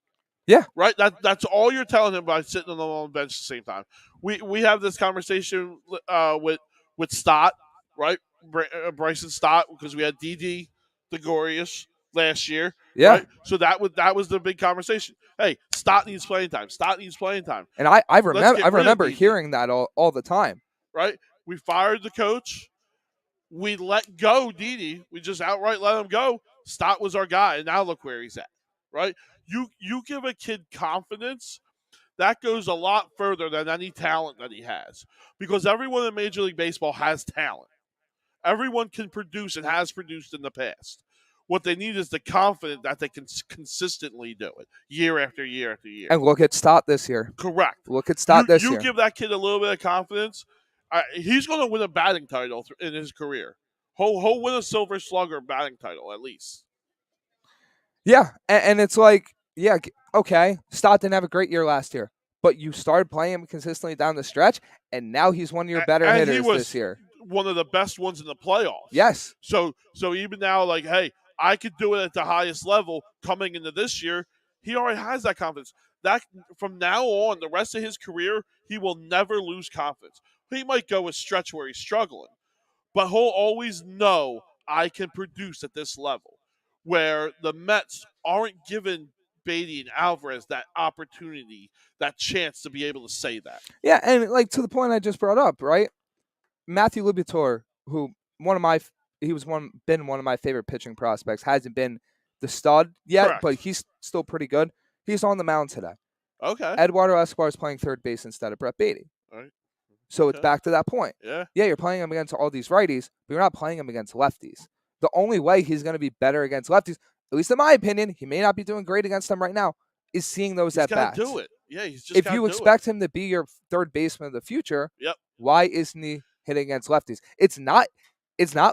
Yeah. Right? That's all you're telling him by sitting on the bench at the same time. We have this conversation with Stott, right? Bryson Stott, because we had DD Gregorius last year. Yeah. Right? So that was the big conversation. Hey, Stott needs playing time. Stott needs playing time. And I remember hearing that all the time. Right? We fired the coach. We let go Didi. We just outright let him go. Stott was our guy, and now look where he's at. Right? You give a kid confidence, that goes a lot further than any talent that he has. Because everyone in Major League Baseball has talent. Everyone can produce and has produced in the past. What they need is the confidence that they can consistently do it year after year after year. And look at Stott this year. Correct. Look at Stott this year. You give that kid a little bit of confidence, he's going to win a batting title in his career. He'll win a Silver Slugger batting title at least. Yeah, and it's like, Yeah, okay. Stott didn't have a great year last year, but you started playing him consistently down the stretch, and now he's one of your better And he hitters this was year. one of the best ones in the playoffs. Yes. So even now, like, hey, I could do it at the highest level coming into this year. He already has that confidence. That from now on, the rest of his career, he will never lose confidence. He might go a stretch where he's struggling, but he'll always know I can produce at this level. Where the Mets aren't giving Beatty and Alvarez that opportunity, that chance to be able to say that. Yeah, and like to the point I just brought up, right? Matthew Liberatore, who he was been one of my favorite pitching prospects, hasn't been the stud yet, Correct. but he's still pretty good. He's on the mound today. Okay. Eduardo Escobar is playing third base instead of Brett Beatty. All right. So it's back to that point. Yeah. Yeah, you're playing him against all these righties, but you're not playing him against lefties. The only way he's going to be better against lefties, at least in my opinion, he may not be doing great against them right now, is seeing those at bats. He's got to do it. Yeah, he's just. If you expect him to be your third baseman of the future, why isn't he hitting against lefties? It's not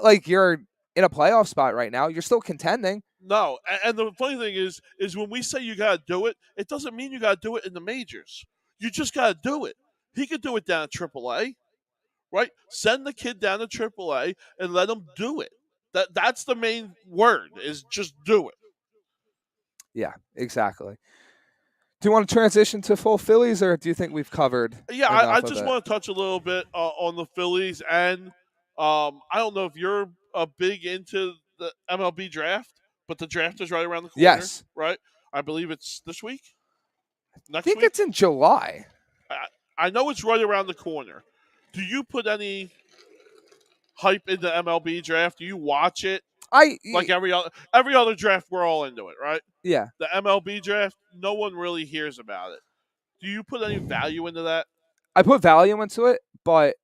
like you're in a playoff spot right now. You're still contending. No, and the funny thing is when we say you got to do it, it doesn't mean you got to do it in the majors. You just got to do it. He could do it down at AAA, right? Send the kid down to AAA and let him do it. That's the main word, is just do it. Yeah, exactly. Do you want to transition to full Phillies, or do you think we've covered? Yeah, I just want to touch a little bit on the Phillies, and I don't know if you're big into the MLB draft, but the draft is right around the corner. Yes. Right? I believe it's this week? Next I think week? it's in July. I know it's right around the corner. Do you put any hype in the MLB draft? Do you watch it? Like every other draft, we're all into it, right? Yeah. The MLB draft, no one really hears about it. Do you put any value into that? I put value into it, but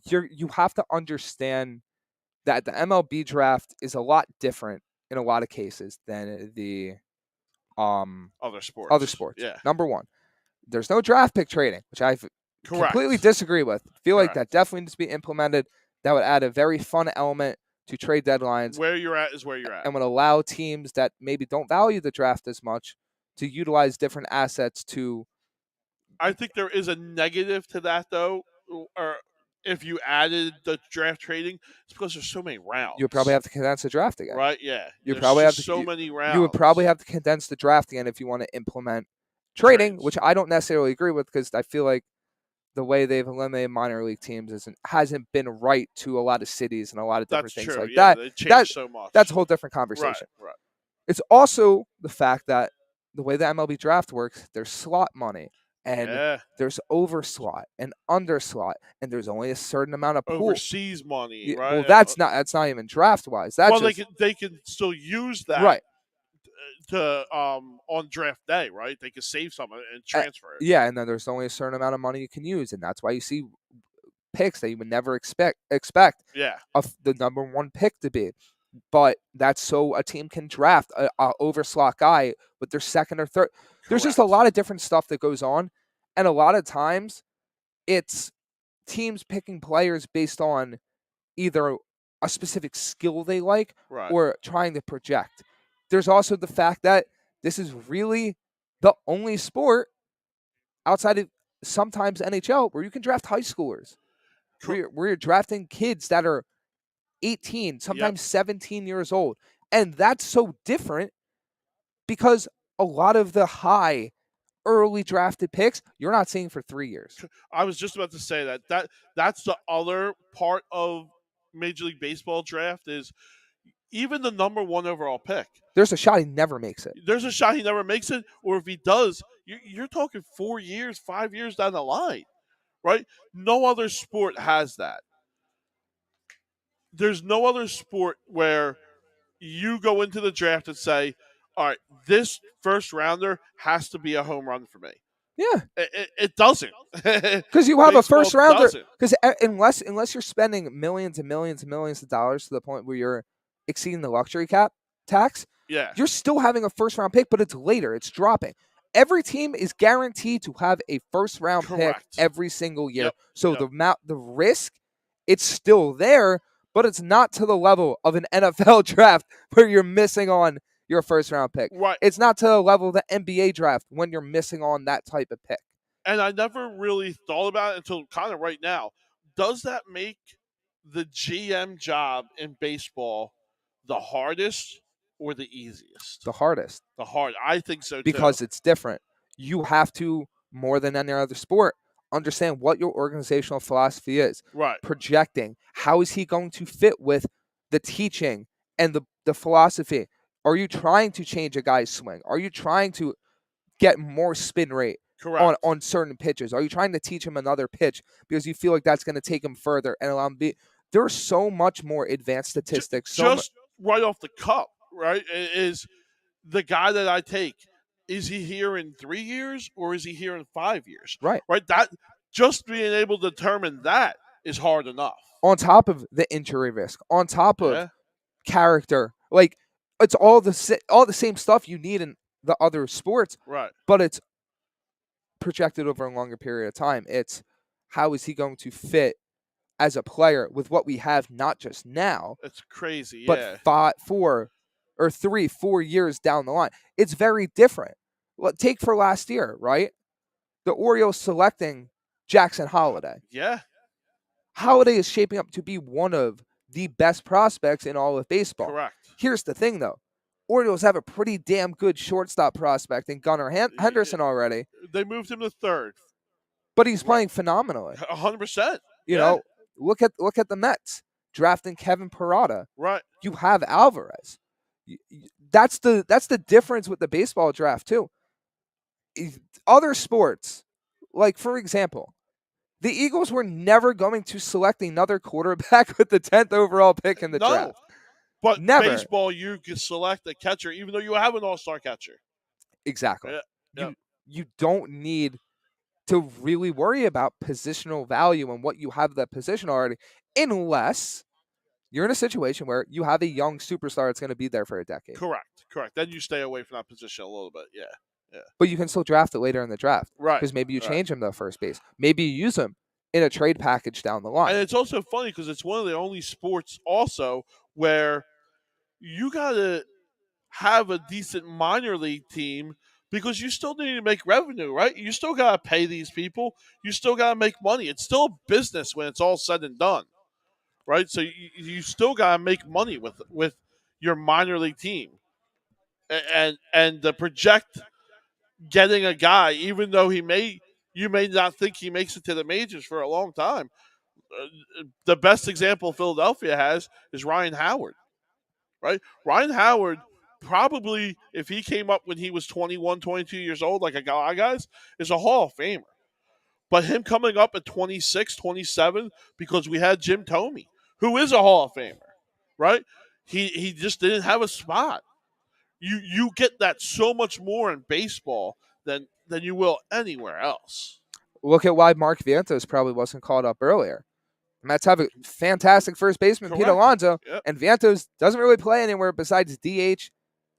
you have to understand that the MLB draft is a lot different in a lot of cases than the other sports. Yeah. Number one, there's no draft pick trading, which I completely disagree with. Feel like that definitely needs to be implemented. That would add a very fun element to trade deadlines. Where you're at is where you're at. And would allow teams that maybe don't value the draft as much to utilize different assets to. I think there is a negative to that, though. Or if you added the draft trading, it's because there's so many rounds. You would probably have to condense the draft again. Right, yeah. You probably have so many rounds. You would probably have to condense the draft again if you want to implement trading, which I don't necessarily agree with, because I feel like the way they've eliminated minor league teams hasn't been right to a lot of cities and a lot of different things like that. They changed so much. That's a whole different conversation. Right. It's also the fact that the way the MLB draft works, there's slot money, and there's overslot and underslot, and there's only a certain amount of pool. Overseas money, right? Well, that's not even draft wise. They can still use that, right? To on draft day, right? They can save some and transfer it. Yeah, and then there's only a certain amount of money you can use, and that's why you see picks that you would never expect. Of the number one pick to be, but that's so a team can draft a overslot guy with their second or third. Correct. There's just a lot of different stuff that goes on, and a lot of times it's teams picking players based on either a specific skill they like or trying to project. There's also the fact that this is really the only sport outside of sometimes NHL where you can draft high schoolers, where you're drafting kids that are 18, sometimes 17 years old. And that's so different because a lot of the high early drafted picks you're not seeing for 3 years. I was just about to say that's the other part of Major League Baseball draft is even the number one overall pick. There's a shot he never makes it. Or if he does, you're talking 4 years, 5 years down the line, right? No other sport has that. There's no other sport where you go into the draft and say, all right, this first rounder has to be a home run for me. Yeah. It doesn't. Because you have a first rounder. Because unless you're spending millions and millions and millions of dollars to the point where you're exceeding the luxury cap tax, you're still having a first round pick, but it's later. It's dropping. Every team is guaranteed to have a first round pick every single year. So the risk, it's still there, but it's not to the level of an NFL draft where you're missing on you're a first-round pick. Right. It's not to the level of the NBA draft when you're missing on that type of pick. And I never really thought about it until kind of right now. Does that make the GM job in baseball the hardest or the easiest? The hardest. The hard. I think so too. Because it's different. You have to, more than any other sport, understand what your organizational philosophy is. Right. Projecting. How is he going to fit with the teaching and the philosophy? Are you trying to change a guy's swing? Are you trying to get more spin rate on certain pitches? Are you trying to teach him another pitch because you feel like that's going to take him further and allow him to be? There's so much more advanced statistics. Just right off the cup, right? Is the guy that I take, is he here in 3 years or is he here in 5 years? Right. Right. That just being able to determine that is hard enough. On top of the injury risk, on top of character, like it's all the same stuff you need in the other sports. Right. But it's projected over a longer period of time. It's how is he going to fit as a player with what we have, not just now. It's crazy, but 4 years down the line. It's very different. Take for last year, right? The Orioles selecting Jackson Holliday. Yeah. Holliday is shaping up to be one of the best prospects in all of baseball. Correct. Here's the thing, though. Orioles have a pretty damn good shortstop prospect in Gunnar Henderson already. They moved him to third. But he's playing phenomenally. 100%. You know, look at the Mets drafting Kevin Parada. Right. You have Alvarez. That's the difference with the baseball draft too. Other sports, like for example, the Eagles were never going to select another quarterback with the 10th overall pick in the draft. But never. Baseball, you can select a catcher, even though you have an all-star catcher. Exactly. Yeah. You don't need to really worry about positional value and what you have that position already, unless you're in a situation where you have a young superstar that's going to be there for a decade. Correct. Then you stay away from that position a little bit. Yeah. But you can still draft it later in the draft. Right. Because maybe you change him to first base. Maybe you use him in a trade package down the line. And it's also funny because it's one of the only sports also where you got to have a decent minor league team because you still need to make revenue, right? You still got to pay these people. You still got to make money. It's still a business when it's all said and done, right? So you still got to make money with your minor league team. And to project getting a guy, even though you may not think he makes it to the majors for a long time. The best example Philadelphia has is Ryan Howard, right? Ryan Howard probably, if he came up when he was 21, 22 years old, like a guy is a Hall of Famer. But him coming up at 26, 27, because we had Jim Thome, who is a Hall of Famer, right? He just didn't have a spot. You get that so much more in baseball than you will anywhere else. Look at why Mark Vientos probably wasn't called up earlier. Mets have a fantastic first baseman, Pete Alonso, and Vientos doesn't really play anywhere besides DH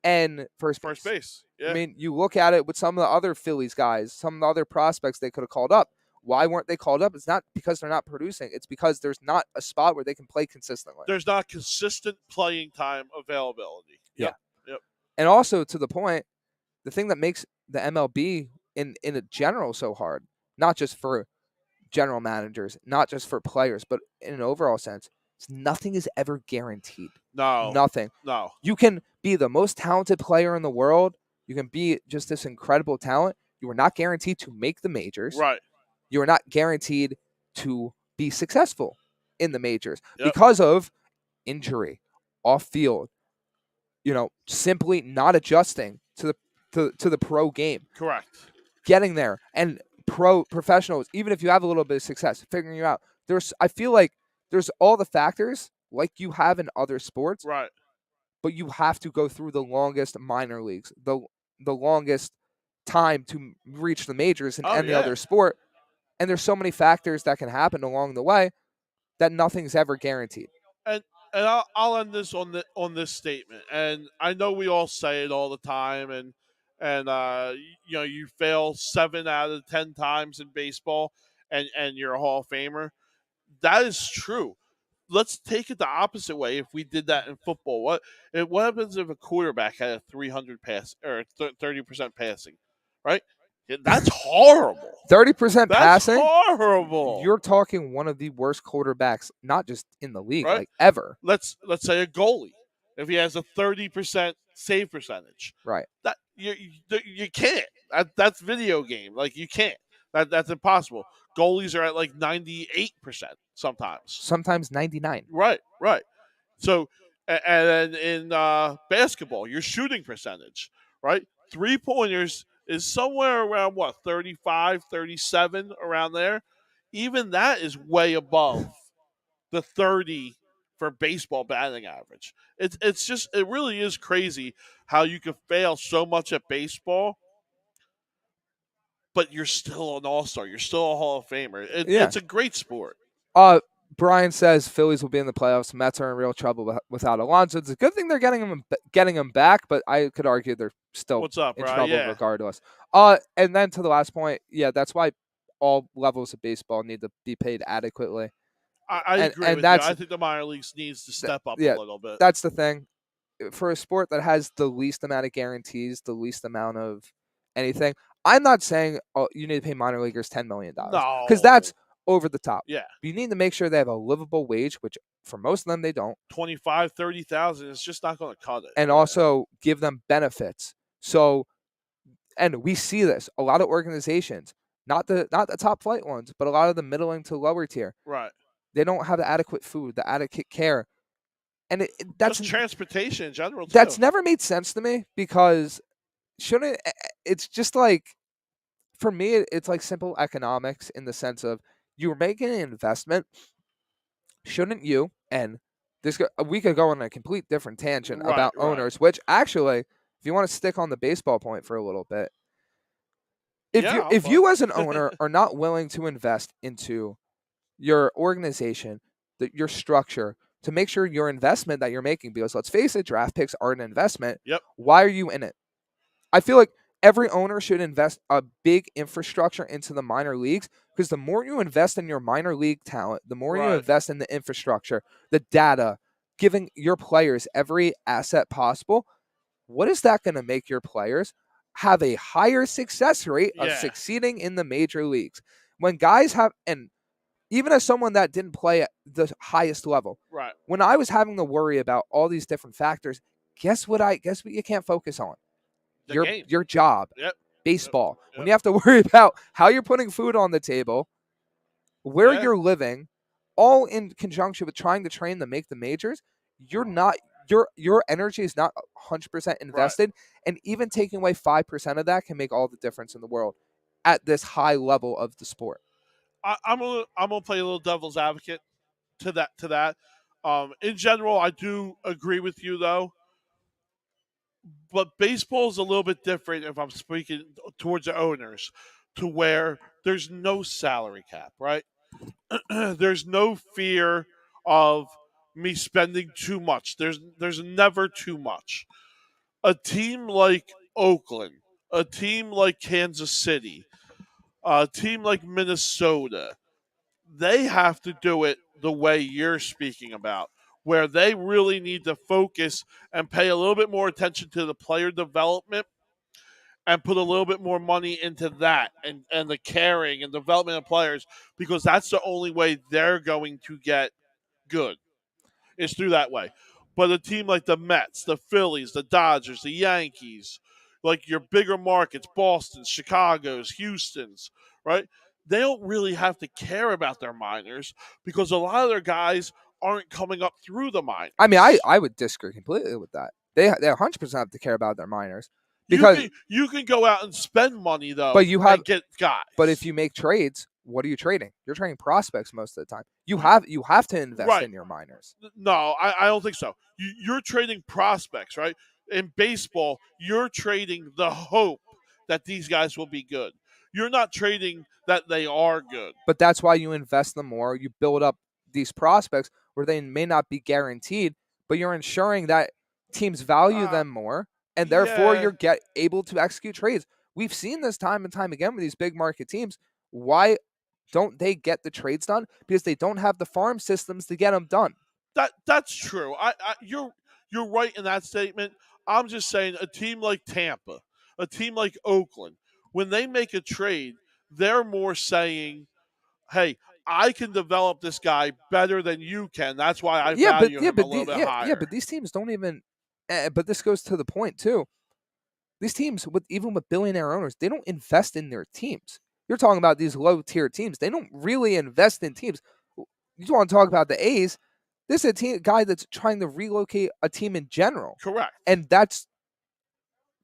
and first base. Yeah. I mean, you look at it with some of the other Phillies guys, some of the other prospects they could have called up. Why weren't they called up? It's not because they're not producing. It's because there's not a spot where they can play consistently. There's not consistent playing time availability. Yep. And also, to the point, the thing that makes the MLB in a general so hard, not just for general managers, not just for players, but in an overall sense, nothing is ever guaranteed. No. Nothing. No. You can be the most talented player in the world. You can be just this incredible talent. You are not guaranteed to make the majors. Right. You are not guaranteed to be successful in the majors because of injury, off field, simply not adjusting to the pro game. Correct. Getting there and professionals, even if you have a little bit of success, figuring you out. I feel like there's all the factors like you have in other sports. Right. But you have to go through the longest minor leagues, the longest time to reach the majors in any other sport. And there's so many factors that can happen along the way that nothing's ever guaranteed. And I'll end this on this statement. And I know we all say it all the time, and you fail 7 out of 10 times in baseball, and you're a Hall of Famer. That is true. let's take it the opposite way. If we did that in football, what happens if a quarterback had a 300 pass or 30% passing, right? Yeah, that's horrible. 30% That's passing. horrible, You're talking one of the worst quarterbacks, not just in the league, right? like ever. Let's say a goalie, if he has a 30% save percentage, Right. that you can't. That's video game. Like you can't. That's impossible. Goalies are at like 98% sometimes. Sometimes 99. Right, right. So, and then in basketball, your shooting percentage, right? 3 pointers is somewhere around what, 35, 37, around there. Even that is way above the 30 for baseball batting average. It's just, it really is crazy how you can fail so much at baseball, but you're still an all-star. You're still a Hall of Famer. Yeah. It's a great sport. Brian says Phillies will be in the playoffs. Mets are in real trouble without Alonso. It's a good thing they're getting him back, but I could argue they're still What's up, in bro? trouble Yeah. regardless. And then to the last point, yeah, that's why all levels of baseball need to be paid adequately. I agree and with you. that's I think the minor leagues needs to step up yeah, a little bit. that's the thing. For a sport that has the least amount of guarantees, the least amount of anything, I'm not saying you need to pay minor leaguers $10 million No. because that's over the top. Yeah. You need to make sure they have a livable wage, which for most of them they don't. 25, 30,000 is just not going to cut it. And also give them benefits. So, and we see this a lot of organizations, not the top flight ones, but a lot of the middling to lower tier. Right. They don't have the adequate food, the adequate care. And that's just transportation in general too. That's never made sense to me because shouldn't it's just like, for me it's like simple economics in the sense of you're making an investment. Shouldn't you, and we could go on a complete different tangent about owners, which actually, if you want to stick on the baseball point for a little bit, if you as an owner are not willing to invest into your organization, your structure, to make sure your investment that you're making, because let's face it, draft picks are an investment. Yep. Why are you in it? I feel like every owner should invest a big infrastructure into the minor leagues, because the more you invest in your minor league talent, the more you invest in the infrastructure, the data, giving your players every asset possible, what is that going to make your players have a higher success rate of succeeding in the major leagues? When guys have, and even as someone that didn't play at the highest level, when I was having to worry about all these different factors, guess what you can't focus on? Your job. Baseball. Yep. When you have to worry about how you're putting food on the table, where you're living, all in conjunction with trying to train to make the majors, you're not, your energy is not 100% invested, and even taking away 5% of that can make all the difference in the world at this high level of the sport. I'm gonna play a little devil's advocate to that. In general, I do agree with you though, but baseball is a little bit different. If I'm speaking towards the owners, to where there's no salary cap, right? There's no fear of me spending too much. There's never too much. A team like Oakland, a team like Kansas City, a team like Minnesota, they have to do it the way you're speaking about, where they really need to focus and pay a little bit more attention to the player development and put a little bit more money into that and the caring and development of players, because that's the only way they're going to get good, is through that way. But a team like the Mets, the Phillies, the Dodgers, the Yankees, like your bigger markets, Boston, Chicago's, Houston's, right? They don't really have to care about their minors because a lot of their guys aren't coming up through the minors. I mean, I would disagree completely with that. They 100% have to care about their minors. Because you can go out and spend money though, but and get guys. But if you make trades, what are you trading? You're trading prospects most of the time. You have to invest in your minors. No, I don't think so. You're trading prospects, right? In baseball, you're trading the hope that these guys will be good. You're not trading that they are good. But that's why you invest them more. You build up these prospects where they may not be guaranteed, but you're ensuring that teams value them more, and therefore you're able to execute trades. We've seen this time and time again with these big market teams. Why don't they get the trades done? Because they don't have the farm systems to get them done. That's true. You're right in that statement. I'm just saying a team like Tampa, a team like Oakland, when they make a trade, they're more saying, "Hey, I can develop this guy better than you can. That's why I value him a little bit higher." But these teams don't even. But this goes to the point too. These teams, even with billionaire owners, they don't invest in their teams. You're talking about these low tier teams. They don't really invest in teams. You want to talk about the A's? This is guy that's trying to relocate a team in general, Correct. and that's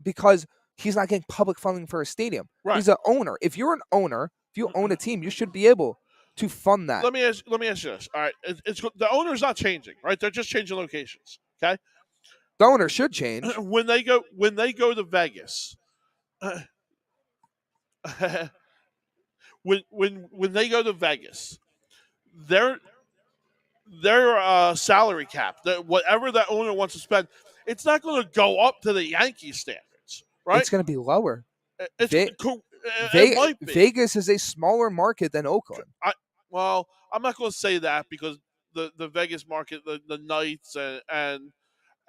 because he's not getting public funding for a stadium. Right. He's an owner. If you're an owner, if you own a team, you should be able to fund that. Let me ask you this. All right, it's the owner's not changing, right? They're just changing locations. Okay. The owner should change. when they go to Vegas, when they go to Vegas, their salary cap, whatever that owner wants to spend, it's not going to go up to the Yankee standards, right? It's going to be lower. It might be. Vegas is a smaller market than Oakland. I'm not going to say that because the Vegas market, the Knights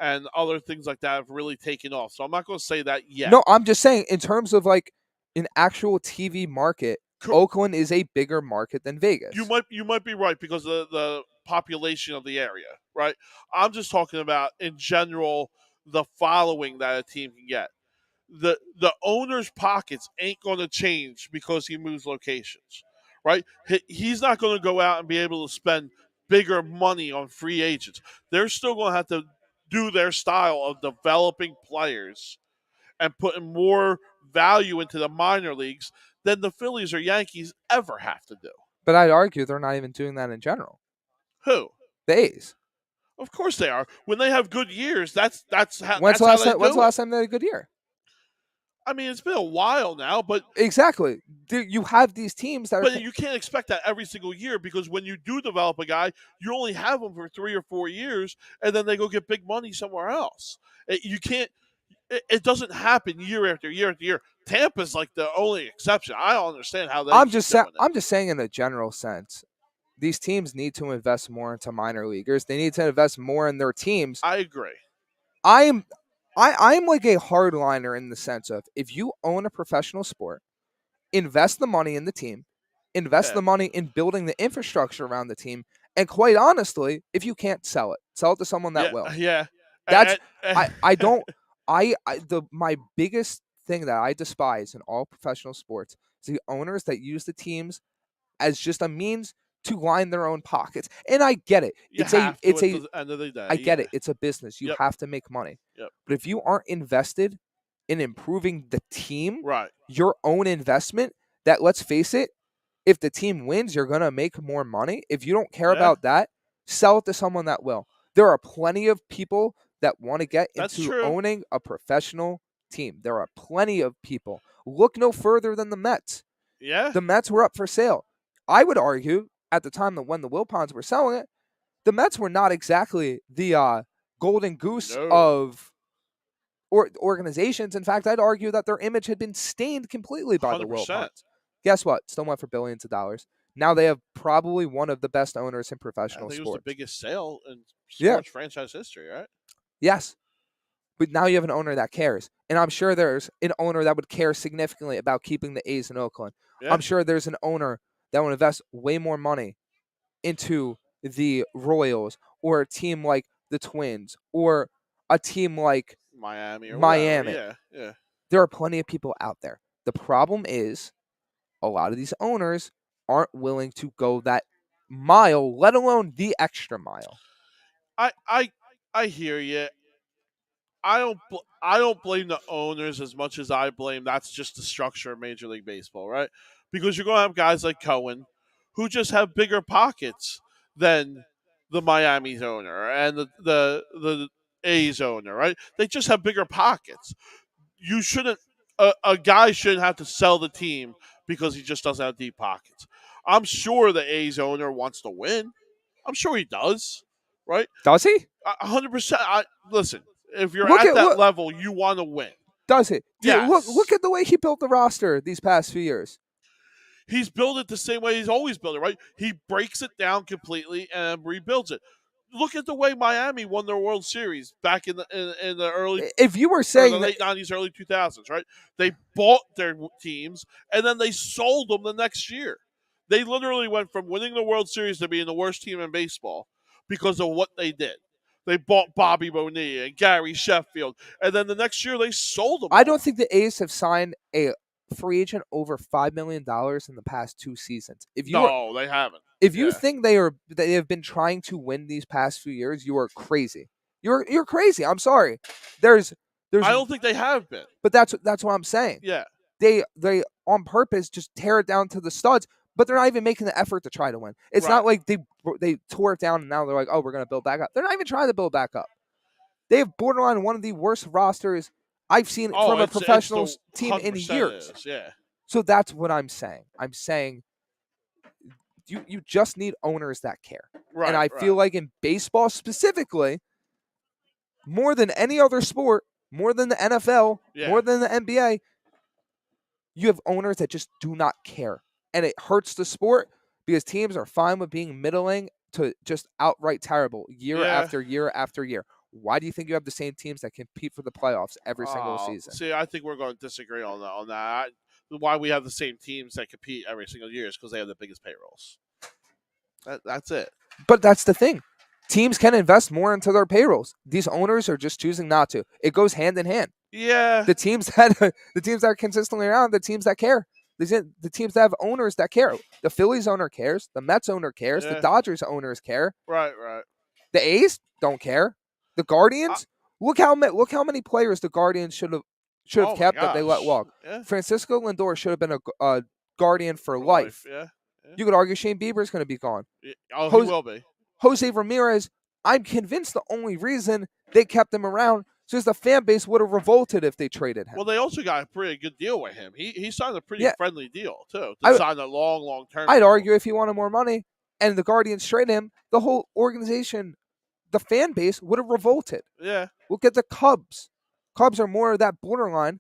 and other things like that have really taken off. So I'm not going to say that yet. No, I'm just saying in terms of like an actual TV market, Oakland is a bigger market than Vegas. You might be right because of the population of the area, right? I'm just talking about in general the following that a team can get. The owner's pockets ain't going to change because he moves locations, right? He's not going to go out and be able to spend bigger money on free agents. They're still going to have to do their style of developing players and putting more value into the minor leagues than the Phillies or Yankees ever have to do. But I'd argue they're not even doing that in general. Who? The A's. Of course they are. When they have good years, that's how. When's the last time they had a good year? I mean, it's been a while now, but exactly. You have these teams that but you can't expect that every single year because when you do develop a guy, you only have them for 3 or 4 years, and then they go get big money somewhere else. You can't. It doesn't happen year after year after year. Tampa's like the only exception. I don't understand how they. I'm just saying in a general sense, these teams need to invest more into minor leaguers. They need to invest more in their teams. I agree. I'm like a hardliner in the sense of if you own a professional sport, invest the money in the team, invest the money in building the infrastructure around the team, and quite honestly, if you can't sell it to someone that will. Yeah. That's my biggest thing that I despise in all professional sports is the owners that use the teams as just a means to line their own pockets. And I get it. I get it. It's a business. You have to make money. Yep. But if you aren't invested in improving the team, right, your own investment, that let's face it, if the team wins, you're going to make more money. If you don't care about that, sell it to someone that will. There are plenty of people that want to get into owning a professional team. There are plenty of people. Look no further than the Mets. Yeah. The Mets were up for sale. I would argue at the time that when the Wilpons were selling it, the Mets were not exactly the golden goose of organizations. In fact, I'd argue that their image had been stained completely by 100%. The Wilpons. Guess what? Still went for billions of dollars. Now they have probably one of the best owners in professional sports. It was the biggest sale in sports franchise history, right? Yes. But now you have an owner that cares. And I'm sure there's an owner that would care significantly about keeping the A's in Oakland. Yeah. I'm sure there's an owner that would invest way more money into the Royals or a team like the Twins or a team like Miami. Yeah. There are plenty of people out there. The problem is a lot of these owners aren't willing to go that mile, let alone the extra mile. I hear you. I don't blame the owners as much as I blame that's just the structure of Major League Baseball, right? Because you're going to have guys like Cohen who just have bigger pockets than the Miami's owner and the A's owner, right? They just have bigger pockets. You shouldn't a guy shouldn't have to sell the team because he just doesn't have deep pockets. I'm sure the A's owner wants to win. I'm sure he does, right? Does he? 100%. Listen, if you're at that level, you want to win. Does it? Yeah. Look at the way he built the roster these past few years. He's built it the same way he's always built it, right? He breaks it down completely and rebuilds it. Look at the way Miami won their World Series back in the early If you were or the saying that, late '90s, early 2000s, right? They bought their teams and then they sold them the next year. They literally went from winning the World Series to being the worst team in baseball because of what they did. They bought Bobby Bonilla and Gary Sheffield, and then the next year they sold them. I don't think the A's have signed a free agent over $5 million in the past 2 seasons. No, they haven't. If you Yeah. think they have been trying to win these past few years, you are crazy. You're crazy. I'm sorry. There's I don't think they have been. But that's what I'm saying. Yeah. They on purpose just tear it down to the studs, but they're not even making the effort to try to win. It's not like they tore it down and now they're like, oh, we're gonna build back up. They're not even trying to build back up. They have borderline one of the worst rosters I've seen from a professional team in years. Yeah. So that's what I'm saying. I'm saying you just need owners that care. Right. And I feel like in baseball specifically, more than any other sport, more than the NFL, more than the NBA, you have owners that just do not care. And it hurts the sport because teams are fine with being middling to just outright terrible year after year after year. Why do you think you have the same teams that compete for the playoffs every single season? See, I think we're going to disagree on that. Why we have the same teams that compete every single year is because they have the biggest payrolls. That's it. But that's the thing. Teams can invest more into their payrolls. These owners are just choosing not to. It goes hand in hand. Yeah. The teams that are consistently around, the teams that care. The teams that have owners that care. The Phillies owner cares. The Mets owner cares. The Dodgers owners care. Right. The A's don't care. The Guardians, look how many players the Guardians should have kept that they let walk. Yeah. Francisco Lindor should have been a Guardian for life. Yeah. You could argue Shane Bieber's going to be gone. Yeah. Oh, he will be. Jose Ramirez, I'm convinced the only reason they kept him around is because the fan base would have revolted if they traded him. Well, they also got a pretty good deal with him. He signed a pretty friendly deal, too. To sign a long term. I'd argue if he wanted more money and the Guardians traded him, the whole organization, the fan base would have revolted. Yeah. Look at the Cubs. Cubs are more of that borderline,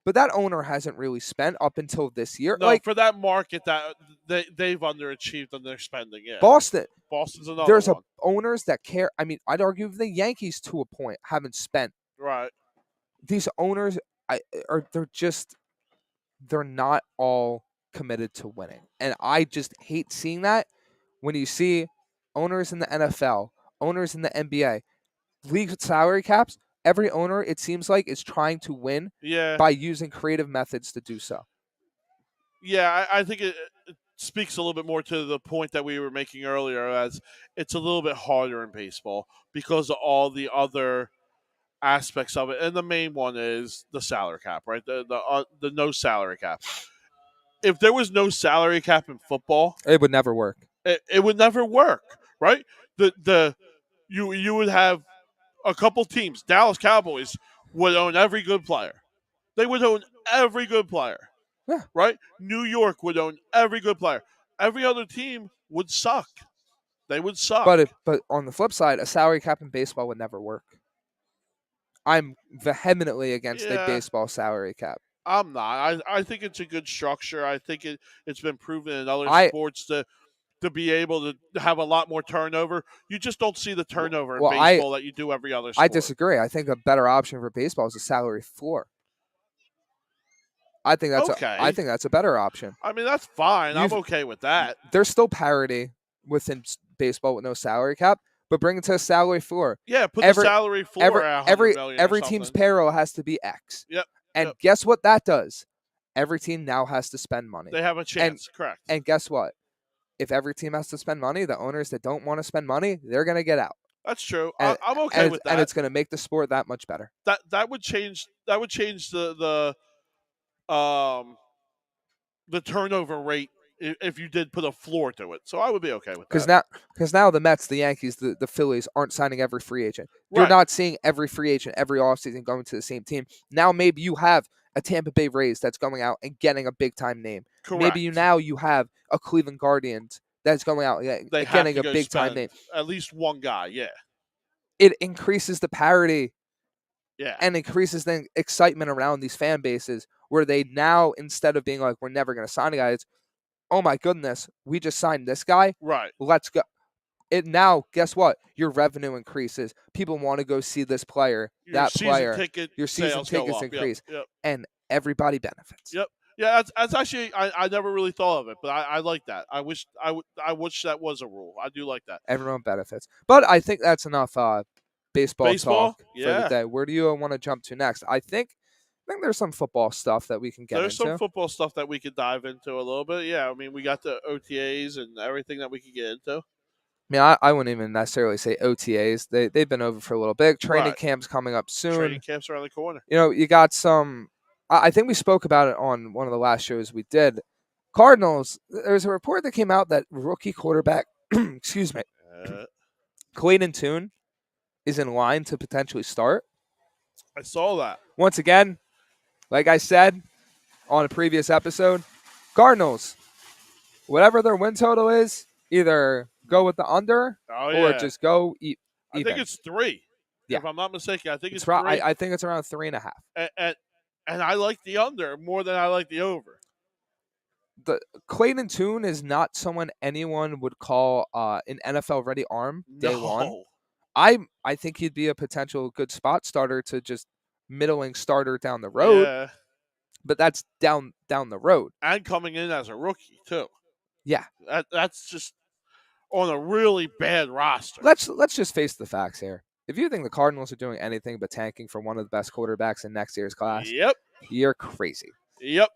but that owner hasn't really spent up until this year. No, for that market, that they've underachieved on their spending. Yeah. Boston's another There's one. Owners that care. I mean, I'd argue the Yankees to a point haven't spent. Right. These owners they're not all committed to winning. And I just hate seeing that when you see owners in the NFL, owners in the NBA, league salary caps. Every owner, it seems like, is trying to win by using creative methods to do so. Yeah, I think it speaks a little bit more to the point that we were making earlier, as it's a little bit harder in baseball because of all the other aspects of it, and the main one is the salary cap, right? The no salary cap. If there was no salary cap in football, it would never work. It would never work, right? You would have a couple teams. Dallas Cowboys would own every good player. They would own every good player. Yeah. Right? New York would own every good player. Every other team would suck. They would suck. But on the flip side, a salary cap in baseball would never work. I'm vehemently against a baseball salary cap. I'm not. I think it's a good structure. I think it's been proven in other sports to be able to have a lot more turnover. You just don't see the turnover in baseball that you do every other sport. I disagree. I think a better option for baseball is a salary floor. I think that's a better option. I mean, that's fine. I'm okay with that. There's still parity within baseball with no salary cap, but bring it to a salary floor. Yeah, put the salary floor at every team's payroll has to be X. Yep. And guess what that does? Every team now has to spend money. They have a chance, correct. And guess what? If every team has to spend money, the owners that don't want to spend money, they're going to get out. That's true. I'm okay with that. And it's going to make the sport that much better. That would change the turnover rate if you did put a floor to it. So I would be okay with that. Because now the Mets, the Yankees, the Phillies aren't signing every free agent. You're not seeing every free agent every offseason going to the same team. Now maybe you have a Tampa Bay Rays that's going out and getting a big-time name. Correct. Maybe you have a Cleveland Guardians that's going out getting a big-time name. At least one guy, yeah. It increases the parity. Yeah. And increases the excitement around these fan bases where they now, instead of being like, we're never going to sign a guy, it's, oh my goodness, we just signed this guy. Right. Let's go. It now, guess what? Your revenue increases. People want to go see this player, Your that season player. ticket Your season sales go tickets up. Yep. increase, Yep. and everybody benefits. Yep. Yeah, that's actually I never really thought of it, but I like that. I wish that was a rule. I do like that. Everyone benefits. But I think that's enough baseball Baseball? talk for the Yeah. day. Where do you want to jump to next? I think there's some football stuff that we can get There's into. some football stuff that we could dive into a little bit. Yeah, I mean, we got the OTAs and everything that we could get into. I mean, I wouldn't even necessarily say OTAs. They've been over for a little bit. Training camp's coming up soon. Training camp's around the corner. You got some. I think we spoke about it on one of the last shows we did. Cardinals. There's a report that came out that rookie quarterback, excuse me, Clayton Tune, is in line to potentially start. I saw that. Once again, like I said on a previous episode, Cardinals, whatever their win total is, either go with the under or just go even. I think it's 3. Yeah. If I'm not mistaken, I think it's 3. 3. I think it's around 3.5. And I like the under more than I like the over. The Clayton Tune is not someone anyone would call an NFL ready arm day one. I think he'd be a potential good spot starter to just middling starter down the road. Yeah. But that's down the road. And coming in as a rookie too. Yeah. That's just on a really bad roster. Let's just face the facts here. If you think the Cardinals are doing anything but tanking for one of the best quarterbacks in next year's class, yep, you're crazy. Yep.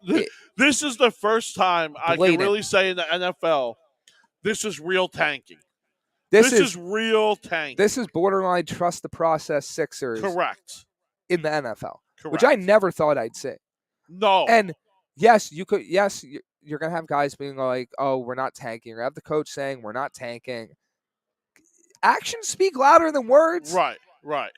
This is the first time I can really say in the NFL, this is real tanking. This is real tanking. This is borderline trust the process Sixers. Correct. In the NFL. Correct. Which I never thought I'd say. No. And yes, you could. Yes, you're gonna have guys being like, "Oh, we're not tanking." You're gonna have the coach saying, "We're not tanking." Actions speak louder than words. Right.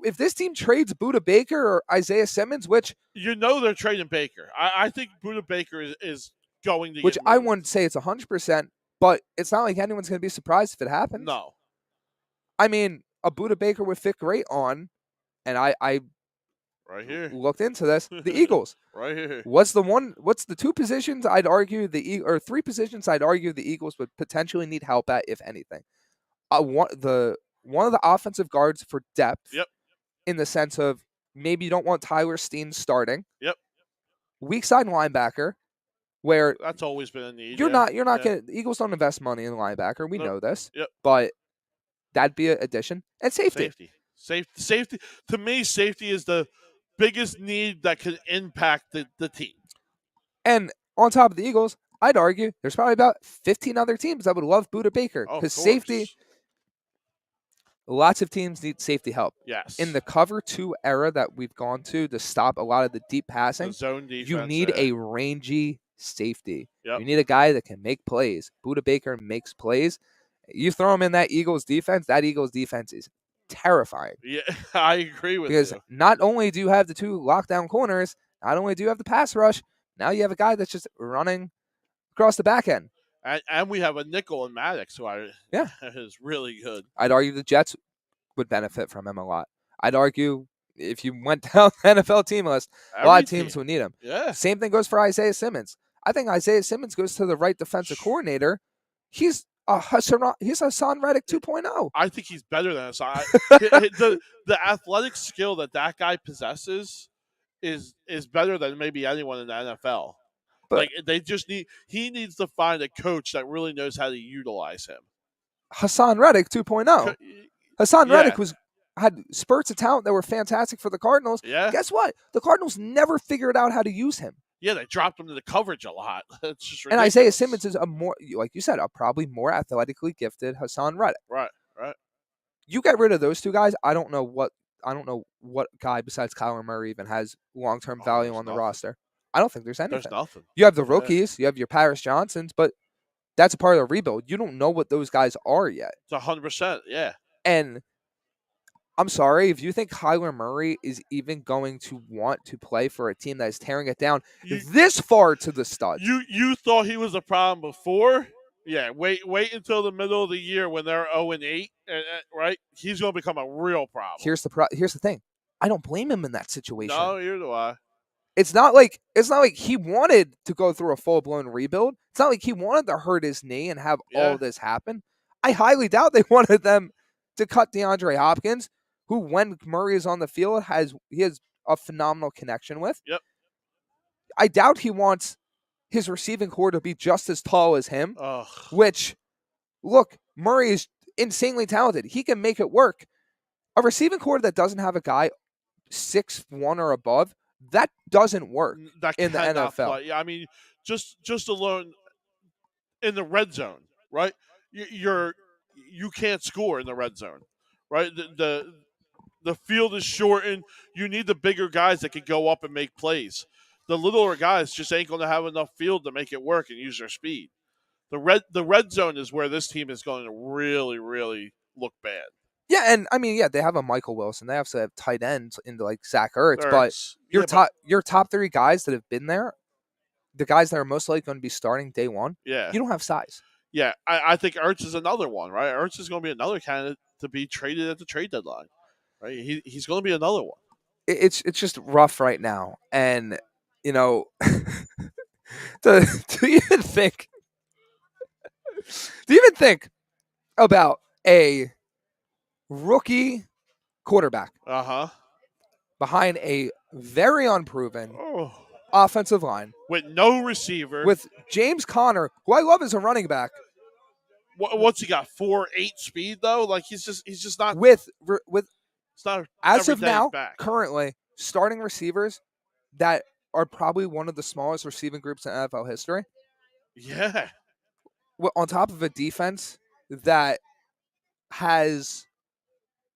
If this team trades Budda Baker or Isaiah Simmons, which they're trading Baker. I think Budda Baker is going to. Which I wouldn't say it's 100%, but it's not like anyone's going to be surprised if it happens. No. I mean, a Budda Baker would fit great on, and I right here looked into this. The Eagles. Right here. What's the 2 positions I'd argue or 3 positions I'd argue the Eagles would potentially need help at, if anything. One of the offensive guards for depth. Yep. In the sense of maybe you don't want Tyler Steen starting. Yep. Weak side linebacker, where that's always been a need. You're not getting. The Eagles don't invest money in linebacker. We know this. Yep. But that'd be an addition. And safety. Safety. To me, safety is the biggest need that can impact the team. And on top of the Eagles, I'd argue there's probably about 15 other teams that would love Budda Baker. Because safety, lots of teams need safety help. Yes. In the cover 2 era that we've gone to stop a lot of the deep passing, the zone defense, you need a rangy safety. Yep. You need a guy that can make plays. Budda Baker makes plays. You throw him in that Eagles defense is terrifying. Yeah, I agree with you. Because not only do you have the 2 lockdown corners, not only do you have the pass rush, now you have a guy that's just running across the back end. And we have a nickel in Maddox, who is really good. I'd argue the Jets would benefit from him a lot. I'd argue if you went down the NFL team list, a lot of teams would need him. Yeah. Same thing goes for Isaiah Simmons. I think Isaiah Simmons goes to the right defensive coordinator. He's Hassan Reddick 2.0. I think he's better than Hassan. the athletic skill that guy possesses is better than maybe anyone in the NFL. But he needs to find a coach that really knows how to utilize him. Hassan Reddick 2.0. Hassan Reddick had spurts of talent that were fantastic for the Cardinals. Yeah. Guess what? The Cardinals never figured out how to use him. Yeah, they dropped him to the coverage a lot. It's just ridiculous. And Isaiah Simmons is a more, like you said, a probably more athletically gifted Hassan Reddick. Right. You get rid of those 2 guys, I don't know what guy besides Kyler Murray even has long-term value on the roster. I don't think there's anything. There's nothing. You have the rookies, you have your Paris Johnsons, but that's a part of the rebuild. You don't know what those guys are yet. It's 100%, yeah. And I'm sorry, if you think Kyler Murray is even going to want to play for a team that is tearing it down this far to the studs. You thought he was a problem before? Yeah, wait until the middle of the year when they're 0-8, right? He's going to become a real problem. Here's the thing. I don't blame him in that situation. No, neither do I. It's not like he wanted to go through a full-blown rebuild. It's not like he wanted to hurt his knee and have all Yeah. of this happen. I highly doubt they wanted them to cut DeAndre Hopkins, who, when Murray is on the field, he has a phenomenal connection with. Yep. I doubt he wants his receiving core to be just as tall as him, Ugh. which, look, Murray is insanely talented. He can make it work. A receiving core that doesn't have a guy 6'1" or above, that doesn't work That in the cannot NFL. play. Yeah, I mean, just alone in the red zone, right? You can't score in the red zone, right? The field is shortened. You need the bigger guys that can go up and make plays. The littler guys just ain't going to have enough field to make it work and use their speed. The red zone is where this team is going to really, really look bad. Yeah, and I mean, they have a Michael Wilson. They also have tight ends into like Zach Ertz, but your top 3 guys that have been there, the guys that are most likely going to be starting day one, yeah, you don't have size. Yeah, I think Ertz is another one, right? Ertz is going to be another candidate to be traded at the trade deadline, right? He's going to be another one. It's just rough right now, and to even think, about a rookie quarterback behind a very unproven offensive line with no receiver, with James Conner, who I love as a running back. What's he got? 4.8 speed though. Like he's just not with. It's not as of now, currently starting receivers that are probably one of the smallest receiving groups in NFL history. Yeah. On top of a defense that has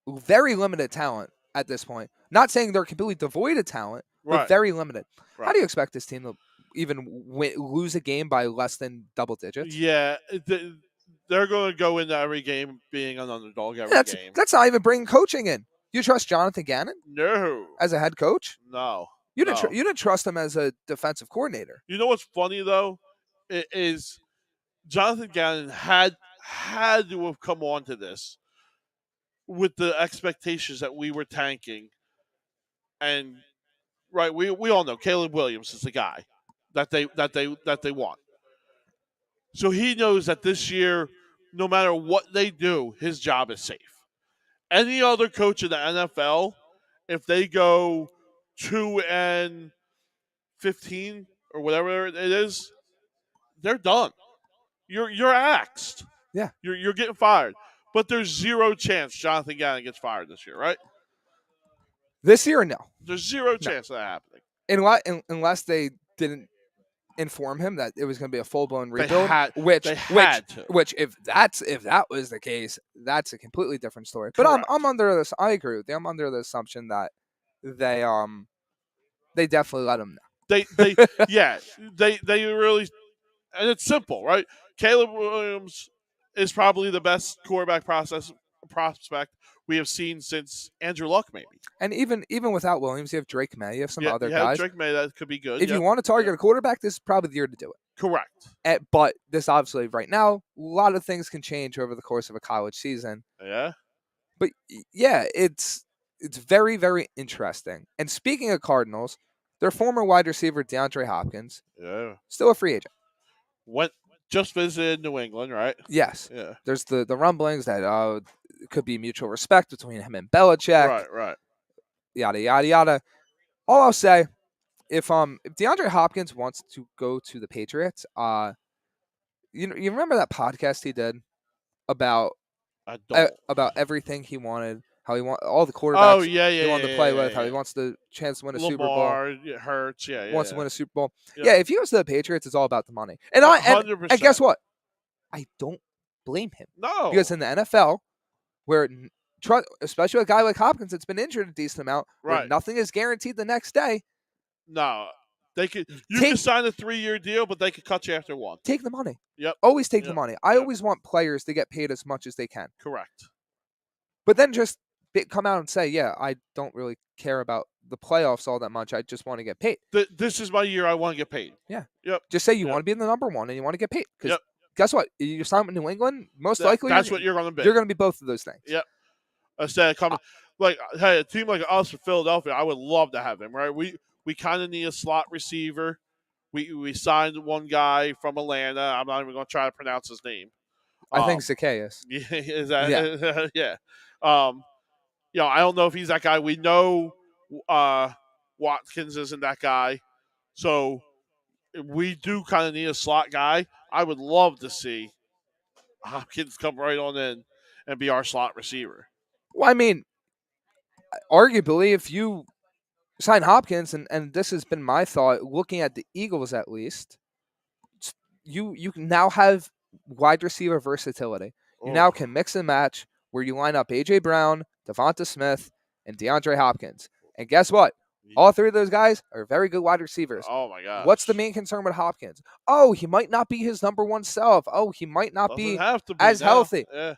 very limited talent at this point. Not saying they're completely devoid of talent, but very limited. Right. How do you expect this team to even lose a game by less than double digits? Yeah, they're going to go into every game being an underdog every game. That's not even bringing coaching in. You trust Jonathan Gannon? No. As a head coach? No. You didn't trust him as a defensive coordinator. You know what's funny though? It is Jonathan Gannon had to have come on to this with the expectations that we were tanking. And right, we all know Caleb Williams is the guy that they want. So he knows that this year, no matter what they do, his job is safe. Any other coach in the NFL, if they go 2-15 or whatever it is, they're done. You're axed. Yeah. You're getting fired. But there's zero chance Jonathan Gannon gets fired this year, right? This year, no. There's zero chance of that happening. Unless they didn't inform him that it was going to be a full-blown rebuild, which if that was the case, that's a completely different story. But I'm under this. I agree with you. I'm under the assumption that they definitely let him know. They really, and it's simple, right? Caleb Williams is probably the best quarterback prospect we have seen since Andrew Luck, maybe. And even without Williams, you have Drake May. You have some other guys. Drake May, that could be good. If you want to target a quarterback, this is probably the year to do it. Correct. But this obviously right now, a lot of things can change over the course of a college season. Yeah. But yeah, it's very, very interesting. And speaking of Cardinals, their former wide receiver DeAndre Hopkins, still a free agent. Just visited New England, right? Yes. Yeah. There's the rumblings that it could be mutual respect between him and Belichick. Right. Yada yada yada. All I'll say, if DeAndre Hopkins wants to go to the Patriots, you remember that podcast he did about everything he wanted, how he want all the quarterbacks he wanted to play with, how he wants the chance to win a Super Bowl. It hurts, wants to win a Super Bowl. Yeah, if he goes to the Patriots, it's all about the money. And 100%. And guess what? I don't blame him. No, because in the NFL, where especially a guy like Hopkins that's been injured a decent amount, where nothing is guaranteed the next day. No, they could. You can sign a 3-year deal, but they could cut you after one. Take the money. Yep. Always take the money. I always want players to get paid as much as they can. Correct. But then just come out and say, yeah, I don't really care about the playoffs all that much. I just want to get paid. This is my year. I want to get paid. Yeah. Yep. Just say you want to be in the number one and you want to get paid. Because guess what? You sign with New England, most likely that's what you're going to be. You're going to be both of those things. Yep. Instead of coming, hey, a team like us for Philadelphia, I would love to have him, right? We we kind of need a slot receiver. We signed one guy from Atlanta. I'm not even going to try to pronounce his name. I think Zacchaeus. Yeah, is that Yeah. yeah? Um, I don't know if he's that guy. We know uh, Watkins isn't that guy, so we do kind of need a slot guy. I would love to see Hopkins come right on in and be our slot receiver. Well, I mean, arguably, if you sign Hopkins, and this has been my thought, looking at the Eagles at least, you can now have wide receiver versatility. You now can mix and match where you line up A.J. Brown, Devonta Smith, and DeAndre Hopkins. And guess what? All three of those guys are very good wide receivers. Oh, my gosh. What's the main concern with Hopkins? Oh, he might not be his number one self. Oh, he might not Doesn't be have to be as now. healthy. Yeah.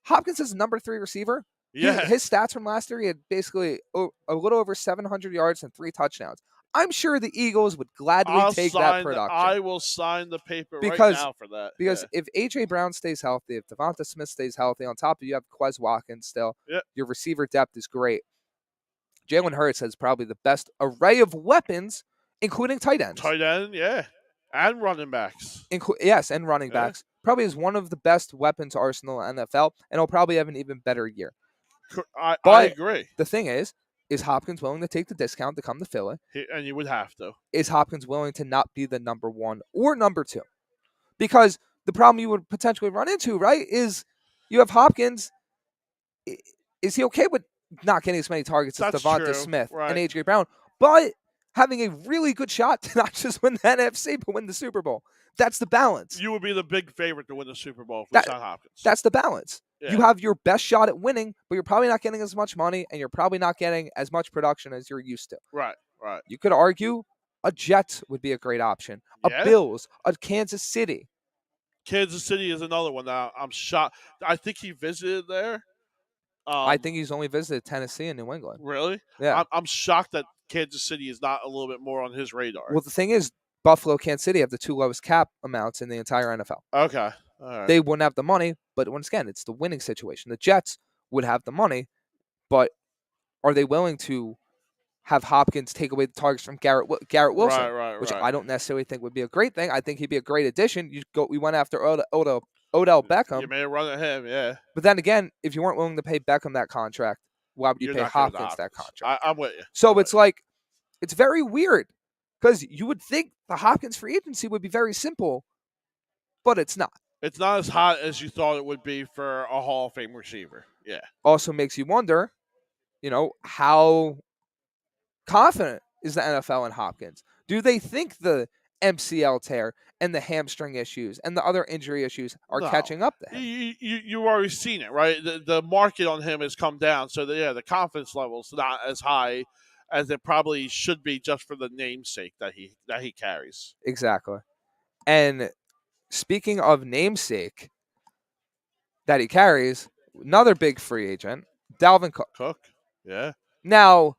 Hopkins is number 3 receiver. Yeah. His stats from last year, he had basically a little over 700 yards and 3 touchdowns. I'm sure the Eagles would gladly take that production. I will sign the paper right now for that. Because if A.J. Brown stays healthy, if Devonta Smith stays healthy, on top of you have Quez Watkins still, your receiver depth is great. Jalen Hurts has probably the best array of weapons, including tight ends. Tight end, yeah. And running backs. Yes, and running backs. Probably is one of the best weapons arsenal in the NFL, and he'll probably have an even better year. I agree. The thing is Hopkins willing to take the discount to come to Philly? And you would have to. Is Hopkins willing to not be the number 1 or number 2? Because the problem you would potentially run into, right, is you have Hopkins. Is he okay with not getting as many targets as Devonta Smith and A.J. Brown, but having a really good shot to not just win the NFC, but win the Super Bowl? That's the balance. You would be the big favorite to win the Super Bowl if we signed Hopkins. That's the balance. Yeah. You have your best shot at winning, but you're probably not getting as much money, and you're probably not getting as much production as you're used to. Right. You could argue a Jets would be a great option. A Bills, a Kansas City. Kansas City is another one now. I'm shocked. I think he visited there. I think he's only visited Tennessee and New England. Really? Yeah. I'm shocked that Kansas City is not a little bit more on his radar. Well, the thing is, Buffalo, Kansas City have the 2 lowest cap amounts in the entire NFL. Okay. All right. They wouldn't have the money, but once again, it's the winning situation. The Jets would have the money, but are they willing to have Hopkins take away the targets from Garrett Wilson, which I don't necessarily think would be a great thing. I think he'd be a great addition. We went after Odell Beckham. You may have run at him, yeah. But then again, if you weren't willing to pay Beckham that contract, why would you pay Hopkins that contract? I'm with you. So it's very weird because you would think the Hopkins free agency would be very simple, but it's not. It's not as hot as you thought it would be for a Hall of Fame receiver. Yeah. Also makes you wonder, how confident is the NFL in Hopkins? Do they think the MCL tear and the hamstring issues and the other injury issues are catching up to him? You've already seen it, right? The market on him has come down, so the confidence level's not as high as it probably should be just for the namesake that he carries. Exactly. And speaking of namesake that he carries, another big free agent, Dalvin Cook. Yeah. Now,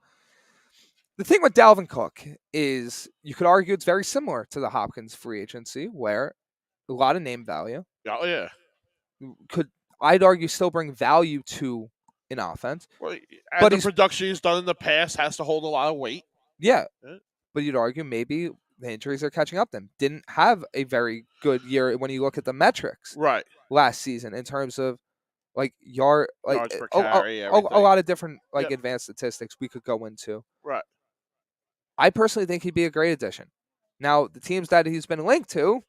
the thing with Dalvin Cook is you could argue it's very similar to the Hopkins free agency where a lot of name value. Oh, yeah. I'd argue still bring value to an offense. Well, and the production he's done in the past has to hold a lot of weight. Yeah. But you'd argue maybe the injuries are catching up to him. Didn't have a very good year when you look at the metrics last season in terms of yards per carry, a lot of different advanced statistics we could go into. Right. I personally think he'd be a great addition. Now, the teams that he's been linked to,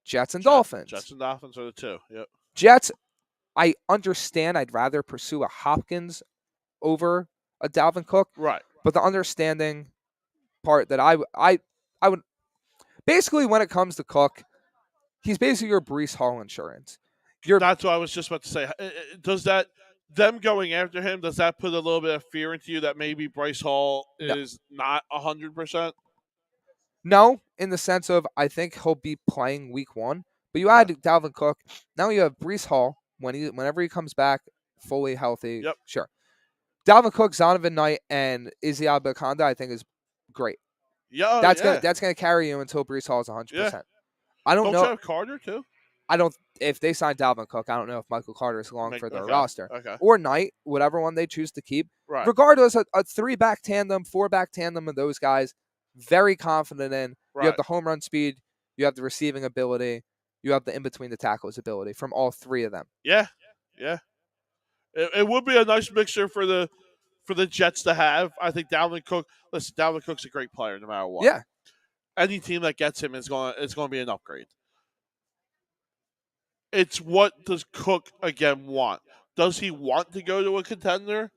Jets and Dolphins. Jets and Dolphins are the two. Yep. Jets, I understand I'd rather pursue a Hopkins over a Dalvin Cook. Right. But the understanding part that I would basically when it comes to Cook, he's basically your Breece Hall insurance. That's what I was just about to say. Does that them going after him, does that put a little bit of fear into you that maybe Bryce Hall is not 100%? No, in the sense of I think he'll be playing week 1. But you add Dalvin Cook. Now you have Breece Hall whenever he comes back fully healthy. Yep. Sure. Dalvin Cook, Zonovan Knight, and Izzy Abdulkader I think is great. Yeah, that's gonna carry you until Breece Hall is 100%. Yeah. I don't know. Don't you have Carter too? I don't. If they sign Dalvin Cook, I don't know if Michael Carter is long for their roster Okay. or Knight, whatever one they choose to keep. Right. Regardless, a 3-back tandem, 4-back tandem of those guys, very confident in. Right. You have the home run speed, you have the receiving ability, you have the in between the tackles ability from all three of them. Yeah. Yeah. It would be a nice mixture for the Jets to have. I think Dalvin Cook. Listen, Dalvin Cook's a great player no matter what. Yeah. Any team that gets him is going to be an upgrade. It's what does Cook again want? Does he want to go to a contender?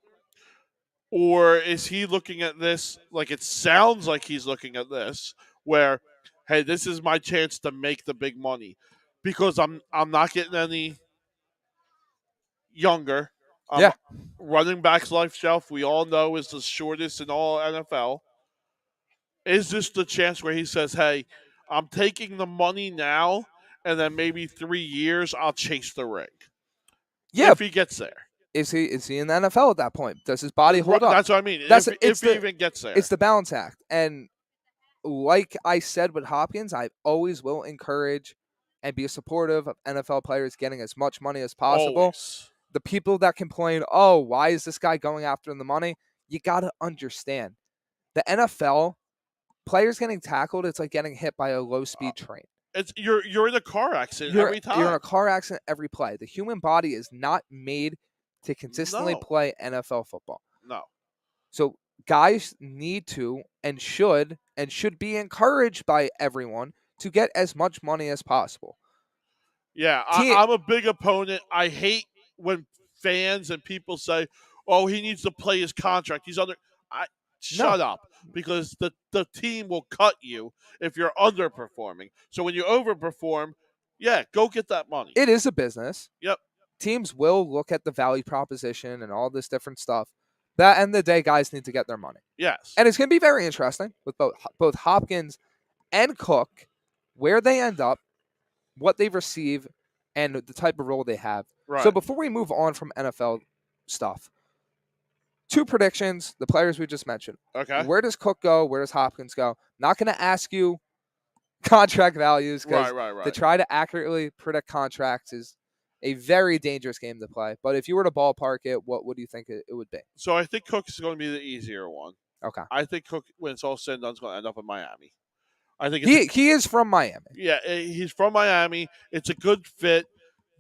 Or is he looking at this like it sounds like he's looking at this where, hey, this is my chance to make the big money because I'm not getting any younger. Yeah. Running back's life shelf, we all know, is the shortest in all NFL. Is this the chance where he says, hey, I'm taking the money now, and then maybe 3 years I'll chase the ring? Yeah. If he gets there. Is he in the NFL at that point? Does his body hold up? That's what I mean. If he even gets there. It's the balance act. And like I said with Hopkins, I always will encourage and be supportive of NFL players getting as much money as possible. Always. The people that complain, oh, why is this guy going after the money? You got to understand. The NFL, players getting tackled, it's like getting hit by a low-speed train. You're in a car accident every time. You're in a car accident every play. The human body is not made to consistently play NFL football. No. So guys need to and should be encouraged by everyone to get as much money as possible. Yeah, I'm a big opponent. I hate when fans and people say, "Oh, he needs to play his contract. He's under." Shut up, because the team will cut you if you're underperforming. So when you overperform, yeah, go get that money. It is a business. Yep. Teams will look at the value proposition and all this different stuff. That end of the day, guys need to get their money. Yes. And it's going to be very interesting with both Hopkins and Cook, where they end up, what they receive, and the type of role they have. Right. So before we move on from NFL stuff, 2 predictions, the players we just mentioned. Okay. Where does Cook go? Where does Hopkins go? Not going to ask you contract values because right. to try to accurately predict contracts is a very dangerous game to play. But if you were to ballpark it, what would you think it would be? So I think Cook is going to be the easier one. Okay. I think Cook, when it's all said and done, is going to end up in Miami. I think he is from Miami. Yeah, he's from Miami. It's a good fit.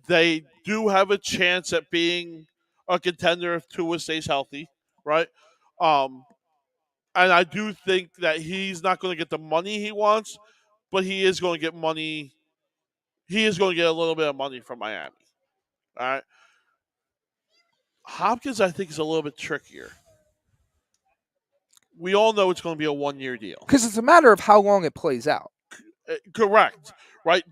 They do have a chance at being a contender if Tua stays healthy, right? And I do think that he's not going to get the money he wants, but he is going to get money. He is going to get a little bit of money from Miami. All right. Hopkins, I think, is a little bit trickier. We all know it's going to be a 1-year deal. Because it's a matter of how long it plays out. Correct. Right?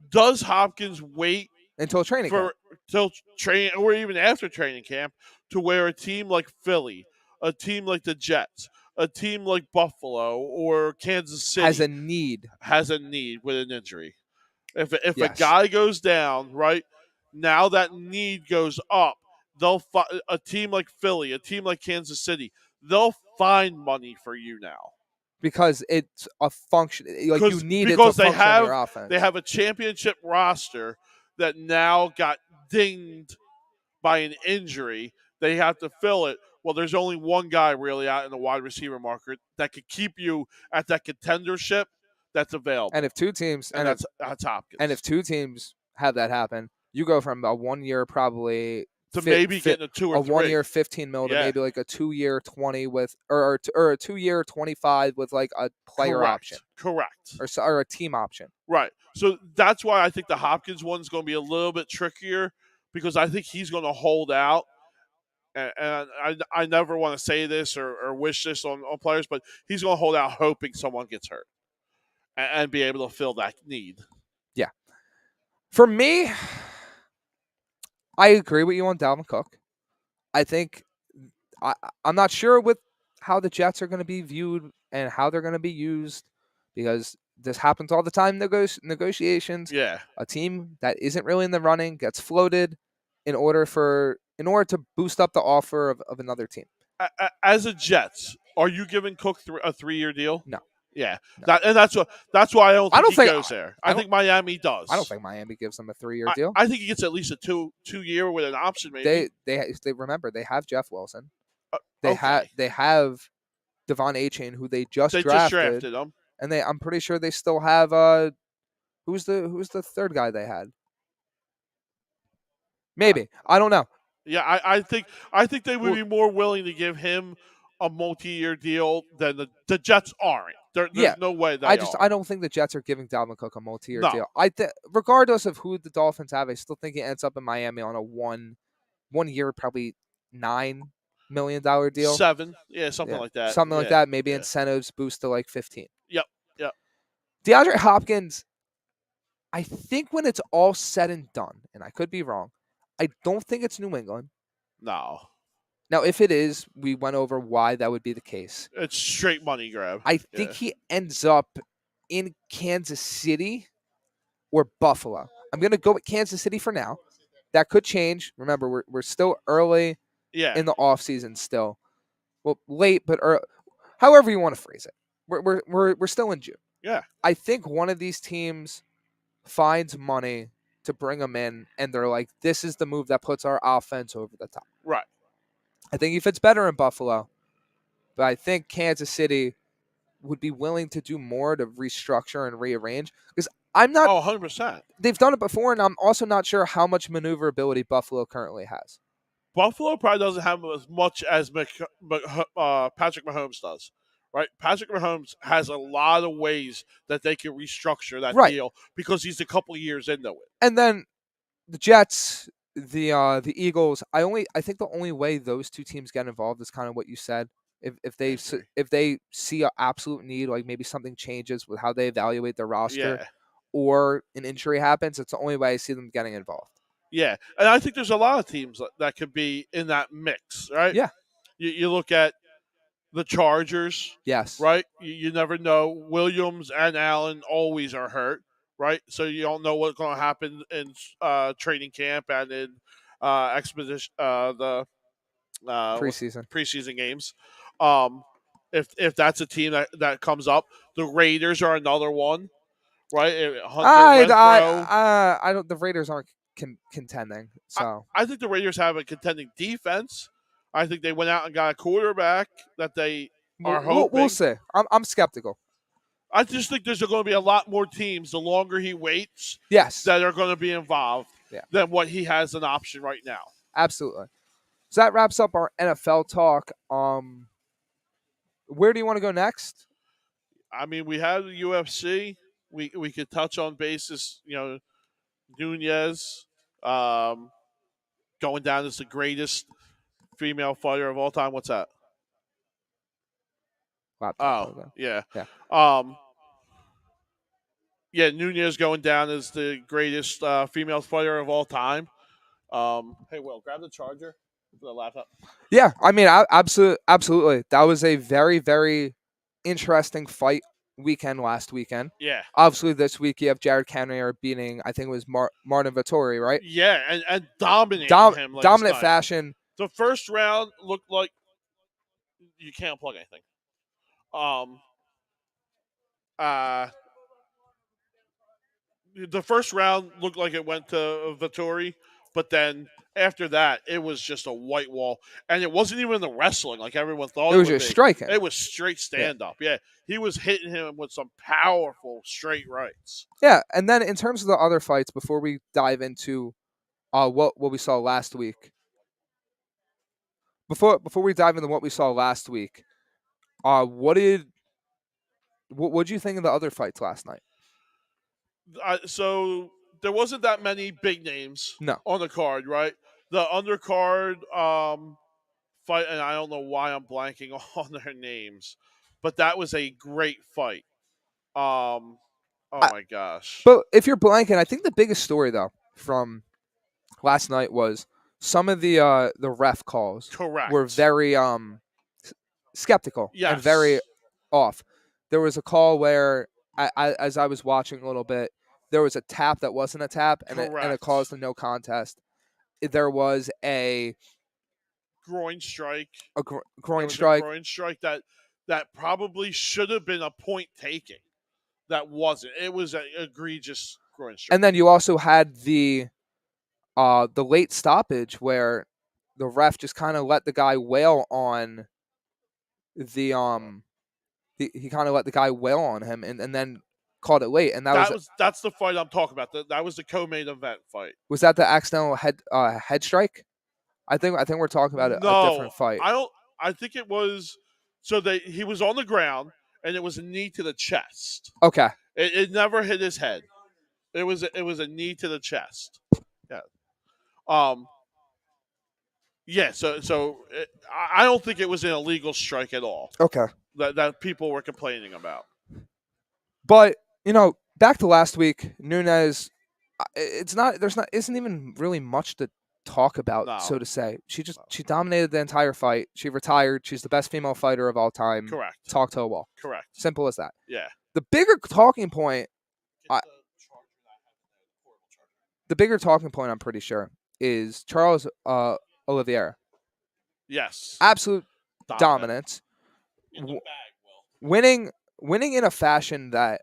Does Hopkins wait until training camp? Till training, or even after training camp, to where a team like Philly, a team like the Jets, a team like Buffalo or Kansas City has a need with an injury? If a guy goes down, right, now that need goes up. A team like Philly, a team like Kansas City, they'll find money for you now. Because it's a function. Like you need it to function in your offense. They have a championship roster that now got dinged by an injury. They have to fill it. Well, there's only one guy really out in the wide receiver market that could keep you at that contendership that's available. And if 2 teams, and that's Hopkins. And if 2 teams have that happen, you go from a 1-year probably to maybe getting a 2 or 3. 1-year $15 million to maybe like a 2-year 20 with or a 2-year 25 with like a player option. Correct. Or a team option. Right. So that's why I think the Hopkins one's going to be a little bit trickier, because I think he's going to hold out. And I never want to say this or wish this on players, but he's going to hold out hoping someone gets hurt and be able to fill that need. Yeah. For me, I agree with you on Dalvin Cook. I think I'm not sure with how the Jets are going to be viewed and how they're going to be used, because this happens all the time in negotiations. Yeah. A team that isn't really in the running gets floated in order to boost up the offer of another team. As a Jets, are you giving Cook a 3-year deal? No. Yeah, No. that's why I don't I think don't he think goes there. I I don't think Miami does. I don't think Miami gives them a 3-year deal. I think he gets at least a two-year with an option, maybe. They remember they have Jeff Wilson. Okay, They have Devon Achane, who they just they just drafted, drafted him. and I'm pretty sure they still have who's the third guy they had? Maybe I don't know. Yeah, I think they would Well, be more willing to give him a multi-year deal than the Jets aren't. yeah, There's no way they are. I don't think the Jets are giving Dalvin Cook a multi-year No, deal. Regardless of who the Dolphins have, I still think he ends up in Miami on a one year, probably $9 million deal. 7, yeah, something Yeah, like that. something like Yeah, that. Maybe yeah. incentives boost to like 15. Yep, yep. DeAndre Hopkins, I think when it's all said and done, and I could be wrong, I don't think it's New England. No, Now, if it is, we went over why that would be the case. it's straight money grab. I think Yeah. he ends up in Kansas City or Buffalo. I'm going to go with Kansas City for now. That could change. Remember, we're still early Yeah, in the offseason still. Well, late, but however you want to phrase it. We're still in June. yeah. I think one of these teams finds money to bring them in, and they're like, this is the move that puts our offense over the top. Right. I think he fits better in Buffalo, but I think Kansas City would be willing to do more to restructure and rearrange because I'm not. Oh, 100%. They've done it before, and I'm also not sure how much maneuverability Buffalo currently has. Buffalo probably doesn't have as much as Patrick Mahomes does, right? Patrick Mahomes has a lot of ways that they can restructure that Right. deal because he's a couple of years into it. And then the Jets, the Eagles. I think the only way those two teams get involved is kind of what you said. If they see an absolute need, like maybe something changes with how they evaluate their roster, Yeah, or an injury happens, it's the only way I see them getting involved. yeah. And I think there's a lot of teams that could be in that mix, right? Yeah. You look at the Chargers, Yes. right? You never know. Williams and Allen always are hurt, right? So you don't know what's going to happen in training camp and in expedition what's Preseason. preseason games. Um, if that's a team that comes up, the Raiders are another one, right? Hunter Renfro. I don't. The Raiders aren't contending, so I think the Raiders have a contending defense. I think they went out and got a quarterback that they are hoping. we'll see. I'm skeptical. I just think there's going to be a lot more teams the longer he waits Yes. that are going to be involved Yeah. than what he has an option right now. Absolutely. So that wraps up our NFL talk. Where do you want to go next? I mean, we have the UFC. We could touch on basis, Nunez going down as the greatest female fighter of all time. What's that? Laptop Oh, logo. yeah. Yeah. Yeah, Nunez going down as the greatest female fighter of all time. Hey, Will, grab the charger for the laptop. Yeah, I mean, absolutely. That was a very, very interesting fight weekend last weekend. Yeah. Obviously, this week you have Jared Cannonier beating, I think it was Martin Vittori, right? Yeah, and dominating him. Dominant fashion. The first round looked like you can't plug anything. The first round looked like it went to Vittori, but then after that, it was just a white wall, and it wasn't even the wrestling like everyone thought. It was just striking. It was straight stand up. Yeah, he was hitting him with some powerful straight rights. Yeah, and then in terms of the other fights, before we dive into what we saw last week, before we dive into what we saw last week, what did you think of the other fights last night? So there wasn't that many big names No. on the card, right? The undercard fight, and I don't know why I'm blanking on their names, but that was a great fight. Oh my gosh! But if you're blanking, I think the biggest story though from last night was some of the ref calls Correct. were very skeptical and very off. There was a call where as I was watching a little bit, there was a tap that wasn't a tap, and it caused a no contest. There was a groin strike. Groin strike that that probably should have been a point taking. That wasn't. It was an egregious groin strike. And then you also had the late stoppage where the ref just kind of let the guy wail on the he kind of let the guy wail on him and then called it late. And that's the fight I'm talking about. That was the co-main event fight. Was that the accidental head strike? I think we're talking about a different fight. I think it was. So he was on the ground and it was a knee to the chest. Okay. It never hit his head. It was a knee to the chest. Yeah. Yeah. I don't think it was an illegal strike at all. Okay. That people were complaining about. But back to last week, Nunes. Isn't even really much to talk about, so to say. She dominated the entire fight. She retired. She's the best female fighter of all time. Correct. Talk to a wall. Correct. Simple as that. Yeah. The bigger talking point, I'm pretty sure, is Charles Oliveira. Yes. Absolute dominance. In the bag, Will. Winning in a fashion that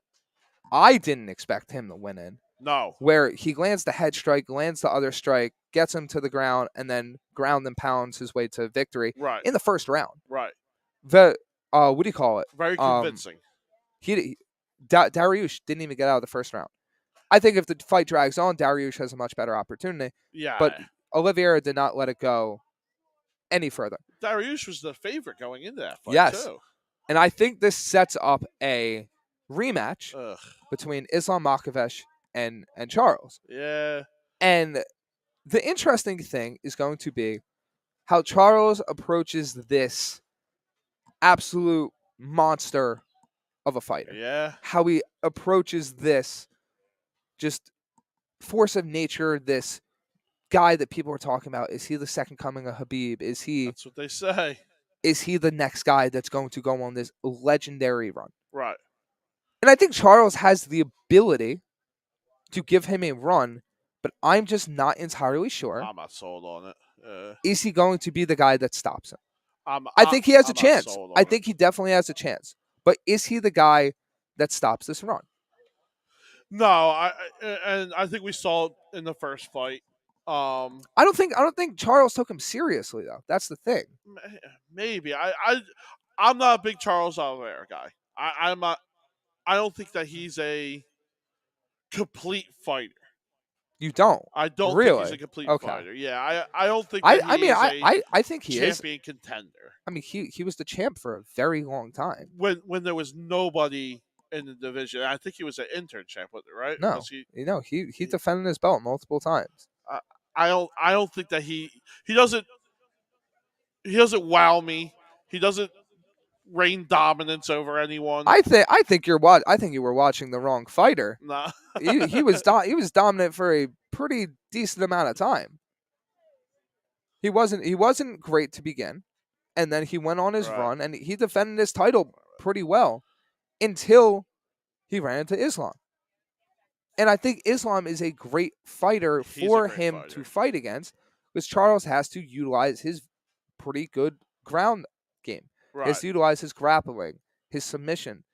I didn't expect him to win in. No. Where he lands the head strike, lands the other strike, gets him to the ground, and then ground and pounds his way to victory in the first round. Right. What do you call it? Very convincing. Dariush didn't even get out of the first round. I think if the fight drags on, Dariush has a much better opportunity. Yeah. But Oliveira did not let it go any further. Dariush was the favorite going into that fight, too. And I think this sets up a rematch between Islam Makhachev and Charles. Yeah. And the interesting thing is going to be how Charles approaches this absolute monster of a fighter. Yeah. How he approaches this just force of nature, this guy that people are talking about. Is he the second coming of Khabib? That's what they say. Is he the next guy that's going to go on this legendary run? Right. And I think Charles has the ability to give him a run, but I'm just not entirely sure. I'm not sold on it. Is he going to be the guy that stops him? I think he has a chance. I think he definitely has a chance. But is he the guy that stops this run? No, I think we saw it in the first fight. I don't think Charles took him seriously though. That's the thing. Maybe I'm not a big Charles Oliveira guy. I'm not. I don't think that he's a complete fighter. You don't. I don't really? think he's a complete fighter. Yeah, I don't think. That I think he is champion contender. I mean, he was the champ for a very long time. When there was nobody in the division, I think he was an intern champ with it, right? No, he defended his belt multiple times. I don't think that he doesn't wow me. He doesn't reign dominance over anyone. I think you were watching the wrong fighter. Nah. he was dominant for a pretty decent amount of time. He wasn't great to begin, and then he went on his run and he defended his title pretty well until he ran into Islam. And I think Islam is a great fighter for him to fight against, because Charles has to utilize his pretty good ground game. Right. He has to utilize his grappling, his submission.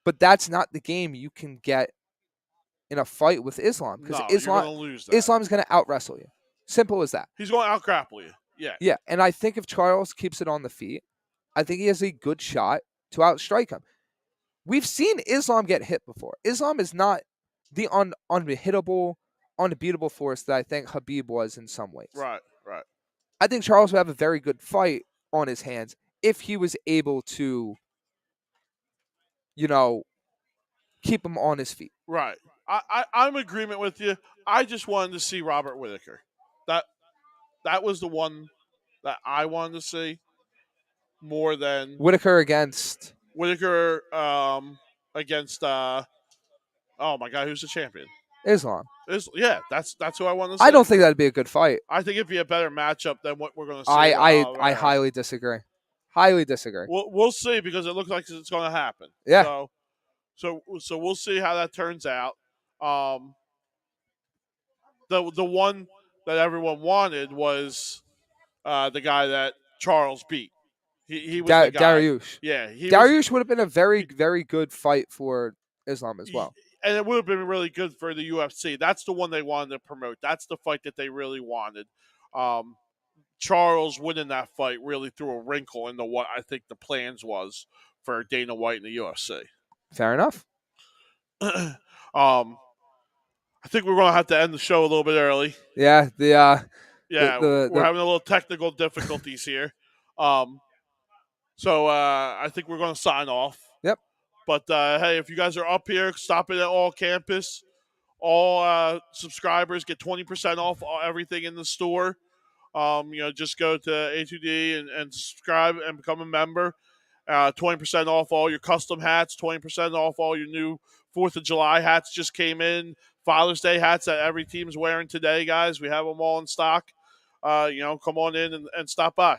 But that's not the game you can get in a fight with Islam, because Islam's going to out-wrestle you. Simple as that. He's going to out-grapple you. Yeah. Yeah, and I think if Charles keeps it on the feet, I think he has a good shot to outstrike him. We've seen Islam get hit before. Islam is not the unhittable, unbeatable force that I think Khabib was in some ways. Right. I think Charles would have a very good fight on his hands if he was able to, keep him on his feet. Right. I'm in agreement with you. I just wanted to see Robert Whittaker. That was the one that I wanted to see more than Whittaker against oh my God, who's the champion? Islam. Yeah, that's who I want to see. I don't think that'd be a good fight. I think it'd be a better matchup than what we're going to see. I highly disagree. Highly disagree. We'll see, because it looks like it's going to happen. Yeah. So we'll see how that turns out. The one that everyone wanted was the guy that Charles beat. He was the guy. Dariush. Yeah, he was. Dariush would have been a very, very good fight for Islam as well. And it would have been really good for the UFC. That's the one they wanted to promote. That's the fight that they really wanted. Charles winning that fight really threw a wrinkle into what I think the plans was for Dana White and the UFC. Fair enough. I think we're going to have to end the show a little bit early. Yeah, we're having a little technical difficulties here. So I think we're going to sign off. Yep. But hey, if you guys are up here, stop in at All Campus. All subscribers get 20% off everything in the store. Just go to A2D and subscribe and become a member. 20% off all your custom hats. 20% off all your new 4th of July hats just came in. Father's Day hats that every team's wearing today, guys. We have them all in stock. Come on in and stop by.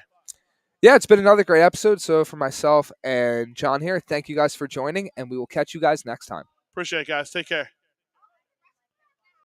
Yeah, it's been another great episode. So for myself and John here, thank you guys for joining, and we will catch you guys next time. Appreciate it, guys. Take care.